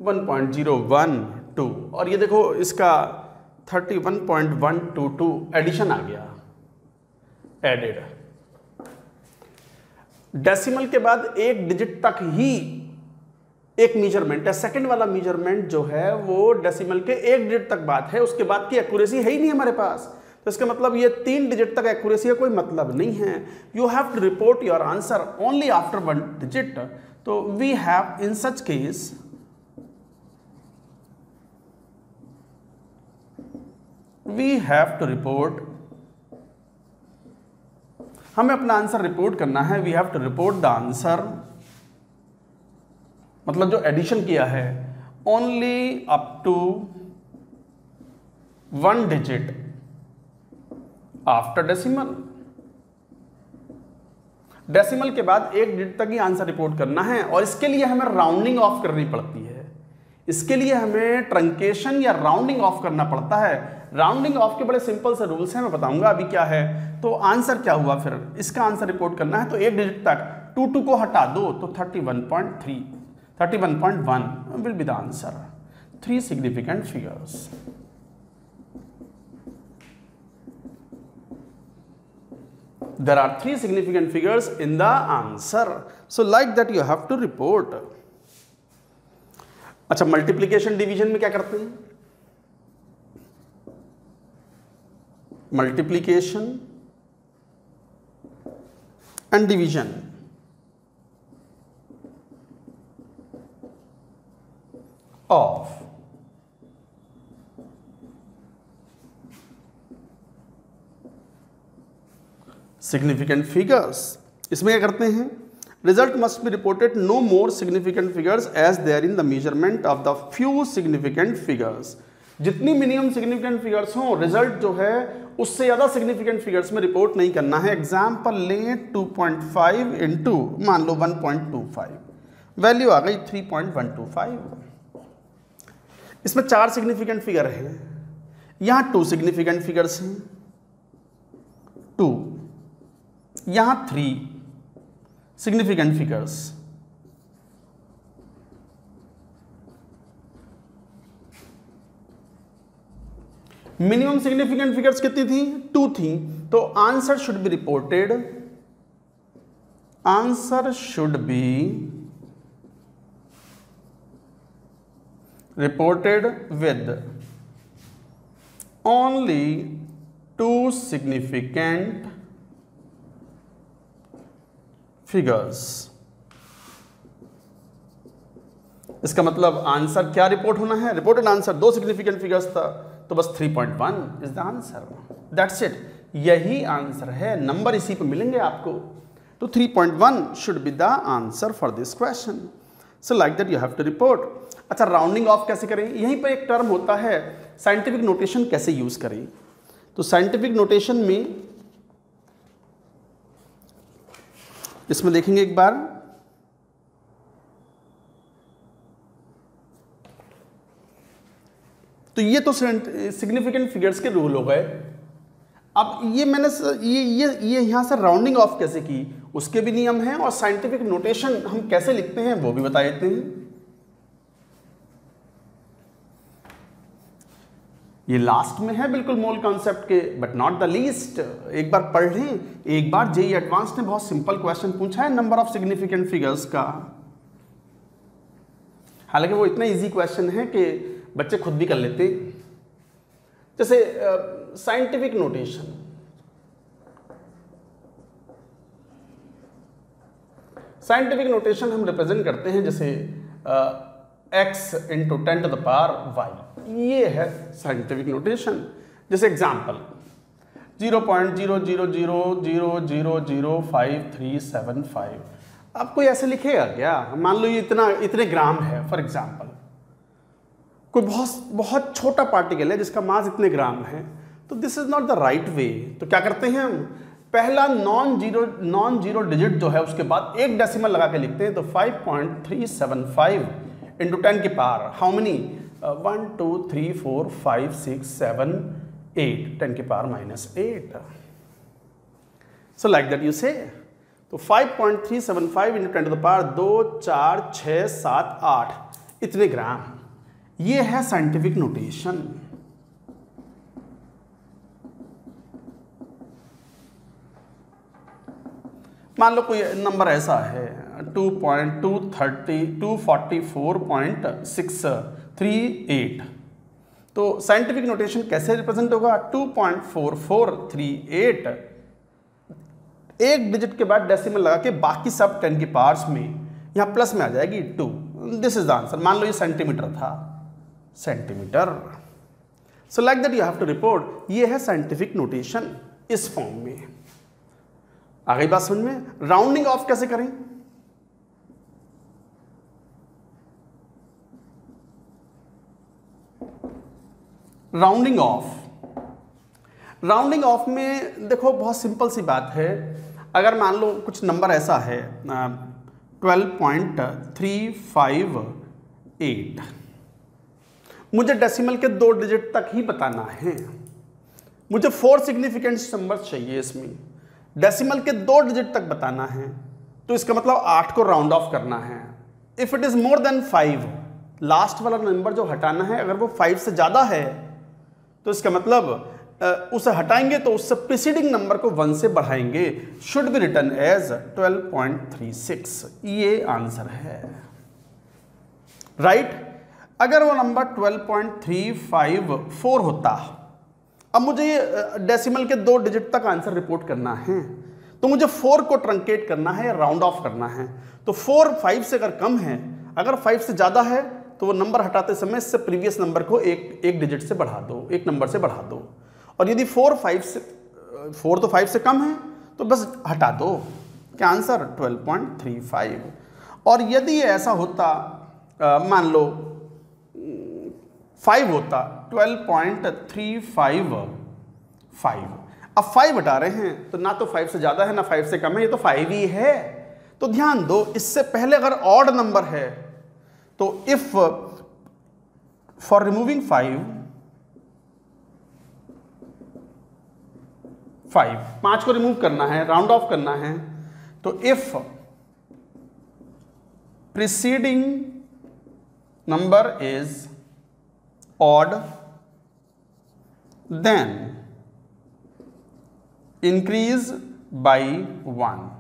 1.012, और ये देखो इसका 31.122 एडिशन आ गया, एडेड। डेसिमल के बाद एक डिजिट तक ही एक मेजरमेंट है, सेकंड वाला मेजरमेंट जो है वो डेसिमल के एक डिजिट तक बात है, उसके बाद की एक्यूरेसी है ही नहीं हमारे पास। तो इसका मतलब ये 3 डिजिट तक एक्यूरेसी का कोई मतलब नहीं है। You have to report your answer only after 1 digit. तो we have in such case we have to report, हमें अपना आंसर रिपोर्ट करना है। we have to report the answer, मतलब जो एडिशन किया है only up to 1 digit after decimal। Decimal के बाद एक डिजिट तक ही आंसर रिपोर्ट करना है, और इसके लिए हमें राउंडिंग ऑफ करनी पड़ती है। इसके लिए हमें ट्रंकेशन या राउंडिंग ऑफ करना पड़ता है। राउंडिंग ऑफ के बड़े सिंपल से रूल्स हैं, मैं बताऊंगा अभी क्या है। तो आंसर क्या हुआ, फिर इसका आंसर रिपोर्ट करना है तो एक डिजिट तक 2 को हटा दो तो 31.3, 31.1 will be the answer. 3 significant figures. There are 3 significant figures in the answer. So like that you have to report. अच्छा, मल्टीप्लिकेशन डिवीजन में क्या करते हैं? Multiplication and division of significant figures इसमें क्या करते हैं, result must be reported no more significant figures as there in the measurement of the few significant figures. जितनी मिनिमम सिग्निफिकेंट फिगर्स हो, रिजल्ट जो है उससे ज़्यादा सिग्निफिकेंट फिगर्स में रिपोर्ट नहीं करना है। एग्जाम्पल लें 2.5 इंटू मान लो 1.25, वैल्यू आ गई 3.125। इसमें 4 सिग्निफिकेंट फिगर हैं, यहाँ 2 सिग्निफिकेंट फिगर्स हैं 2, यहाँ 3 significant figures. Minimum significant figures कितनी थी, 2 थी। तो answer should be reported, answer should be reported with only 2 significant figures. इसका मतलब आंसर क्या रिपोर्ट होना है, रिपोर्टेड आंसर 2 सिग्निफिकेंट फिगर्स था, तो बस 3.1 is the answer, that's it, यही आंसर है, नंबर इसी पे मिलेंगे आपको। तो 3.1 should be the answer for this question. So like that you have to report. अच्छा, राउंडिंग ऑफ कैसे करें, यहीं पर एक टर्म होता है साइंटिफिक नोटेशन कैसे यूज करें। तो साइंटिफिक नोटेशन में इसमें देखेंगे एक बार, तो ये तो सिग्निफिकेंट फिगर्स के रूल हो गए। अब ये मैंने ये यहां से राउंडिंग ऑफ कैसे की उसके भी नियम हैं, और साइंटिफिक नोटेशन हम कैसे लिखते हैं वो भी बता देते हैं। ये लास्ट में है बिल्कुल मूल कॉन्सेप्ट के, बट नॉट द लीस्ट। एक बार पढ़ लें, एक बार जेईई एडवांस ने बहुत सिंपल क्वेश्चन पूछा है नंबर ऑफ सिग्निफिकेंट फिगर्स का। हालांकि वो इतना इजी क्वेश्चन है कि बच्चे खुद भी कर लेते। जैसे साइंटिफिक नोटेशन, साइंटिफिक नोटेशन हम रिप्रेजेंट करते हैं जैसे x into 10 to the power y, ये है साइंटिफिक नोटेशन। जैसे एग्जाम्पल 0.0000005375, अब कोई ऐसे लिखेगा क्या, मान लो ये इतने ग्राम है फॉर एग्जाम्पल, कोई बहुत छोटा पार्टिकल है जिसका मास इतने ग्राम है, तो this is not the right way. तो क्या करते हैं हम, पहला नॉन जीरो डिजिट जो है उसके बाद एक डेसिमल लगा के लिखते हैं। तो 5.375 इंटू 10 की पावर हाउ मेनी, 1 2 3 4 5 6 7 8, 10 की power -8। So like that you से, तो 5.375 इंटू 10 टू द पावर 2 4 6 7 8 इतने ग्राम, ये है साइंटिफिक नोटेशन। मान लो कोई नंबर ऐसा है 2.244.638, तो साइंटिफिक नोटेशन कैसे रिप्रेजेंट होगा, 2.4438, एक डिजिट के बाद डेसिमल लगा के बाकी सब 10 की पावर्स में, यहां प्लस में आ जाएगी 2, दिस इज द आंसर। मान लो ये सेंटीमीटर था, centimetre. So like that you have to report, ये है साइंटिफिक नोटेशन इस फॉर्म में। आ गई बात समझ में। राउंडिंग ऑफ कैसे करें, राउंडिंग ऑफ में देखो बहुत सिंपल सी बात है। अगर मान लो कुछ नंबर ऐसा है 12.358, मुझे डेसिमल के 2 डिजिट तक ही बताना है, मुझे 4 सिग्निफिकेंट नंबर्स चाहिए, इसमें डेसिमल के 2 डिजिट तक बताना है, तो इसका मतलब 8 को राउंड ऑफ करना है। If it is more than 5, last वाला नंबर जो हटाना है अगर वो 5 से ज्यादा है तो इसका मतलब उसे हटाएंगे तो उससे प्रीसीडिंग नंबर को 1 से बढ़ाएंगे, शुड बी रिटन एज 12.36, ये आंसर है, राइट। अगर वो नंबर 12.354 होता, अब मुझे ये डेसिमल के 2 डिजिट तक आंसर रिपोर्ट करना है, तो मुझे 4 को ट्रंकेट करना है, राउंड ऑफ करना है। तो 4 5 से अगर कम है, अगर 5 से ज़्यादा है तो वो नंबर हटाते समय इससे प्रीवियस नंबर को एक डिजिट से बढ़ा दो, एक नंबर से बढ़ा दो। और यदि 4 तो 5 से कम है तो बस हटा दो, क्या आंसर 12.35। और यदि ये ऐसा होता मान लो 5 होता 12.355। अब 5 हटा रहे हैं तो ना तो 5 से ज़्यादा है ना 5 से कम है, ये तो 5 ही है। तो ध्यान दो, इससे पहले अगर ऑड नंबर है तो इफ फॉर रिमूविंग 5 को रिमूव करना है, राउंड ऑफ करना है, तो if preceding number is odd then increase by 1।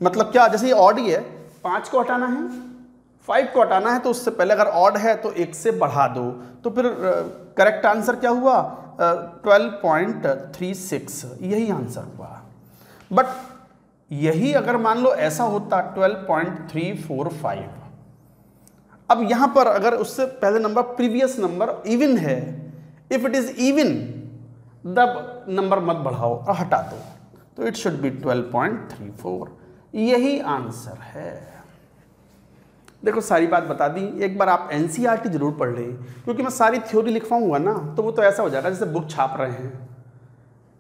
मतलब क्या, जैसे ये ऑड ही है, 5 को हटाना है, 5 को हटाना है, तो उससे पहले अगर ऑड है तो 1 से बढ़ा दो, तो फिर करेक्ट आंसर क्या हुआ 12.36, यही आंसर हुआ। बट यही अगर मान लो ऐसा होता 12.345, अब यहां पर अगर उससे पहले नंबर प्रीवियस नंबर इवन है, इफ इट इज इवन तब नंबर मत बढ़ाओ और हटा दो, तो इट शुड बी 12.34, यही आंसर है। देखो सारी बात बता दी, एक बार आप एनसीईआरटी जरूर पढ़ लें, क्योंकि मैं सारी थ्योरी लिखवाऊंगा ना तो वो तो ऐसा हो जाएगा जैसे बुक छाप रहे हैं,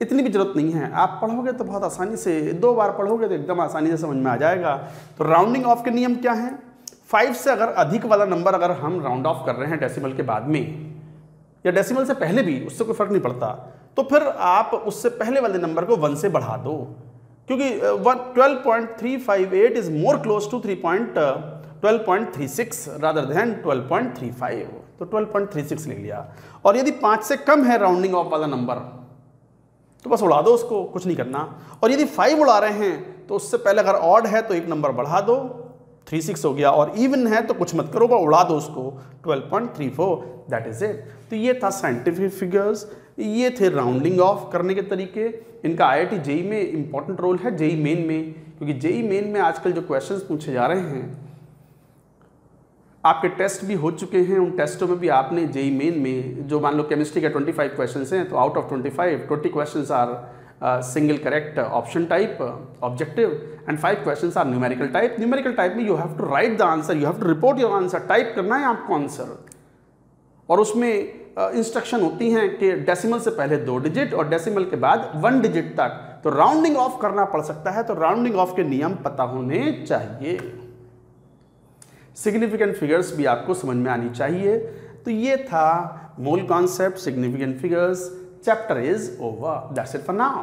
इतनी भी जरूरत नहीं है। आप पढ़ोगे तो बहुत आसानी से, 2 बार पढ़ोगे तो एकदम आसानी से समझ में आ जाएगा। तो राउंडिंग ऑफ के नियम क्या हैं? 5 से अगर अधिक वाला नंबर अगर हम राउंड ऑफ कर रहे हैं डेसिमल के बाद में या डेसिमल से पहले भी, उससे कोई फर्क नहीं पड़ता, तो फिर आप उससे पहले वाले नंबर को 1 से बढ़ा दो, क्योंकि 12.358 is more close to 12.36 rather than 12.35, तो 12.36 लिख लिया। और यदि 5 से कम है राउंडिंग ऑफ वाला नंबर तो बस उड़ा दो उसको, कुछ नहीं करना। और यदि 5 उड़ा रहे हैं तो उससे पहले अगर ऑड है तो एक नंबर बढ़ा दो, 36 हो गया, और इवन है तो कुछ मत करो, पर उड़ा दो उसको, 12.34, दैट इज इट। तो ये था साइंटिफिक फिगर्स, ये थे राउंडिंग ऑफ करने के तरीके। इनका आईआईटी जेईई में इंपॉर्टेंट रोल है, जेईई मेन में, क्योंकि जेईई मेन में आजकल जो क्वेश्चंस पूछे जा रहे हैं, आपके टेस्ट भी हो चुके हैं, उन टेस्टों में भी आपने जेईई मेन में जो मान लो केमिस्ट्री के 25 क्वेश्चंस हैं, तो out of 25 20 questions are single correct option type objective and 5 questions are numerical type. Numerical type में you have to write the answer, you have to report your answer, type करना है आपको आंसर। और उसमें इंस्ट्रक्शन होती हैं कि डेसिमल से पहले 2 डिजिट और डेसिमल के बाद 1 डिजिट तक, तो राउंडिंग ऑफ करना पड़ सकता है, तो राउंडिंग ऑफ के नियम पता होने चाहिए। सिग्निफिकेंट फिगर्स भी आपको समझ में आनी चाहिए। तो ये था मूल concept significant figures. Chapter is over, that's it for now.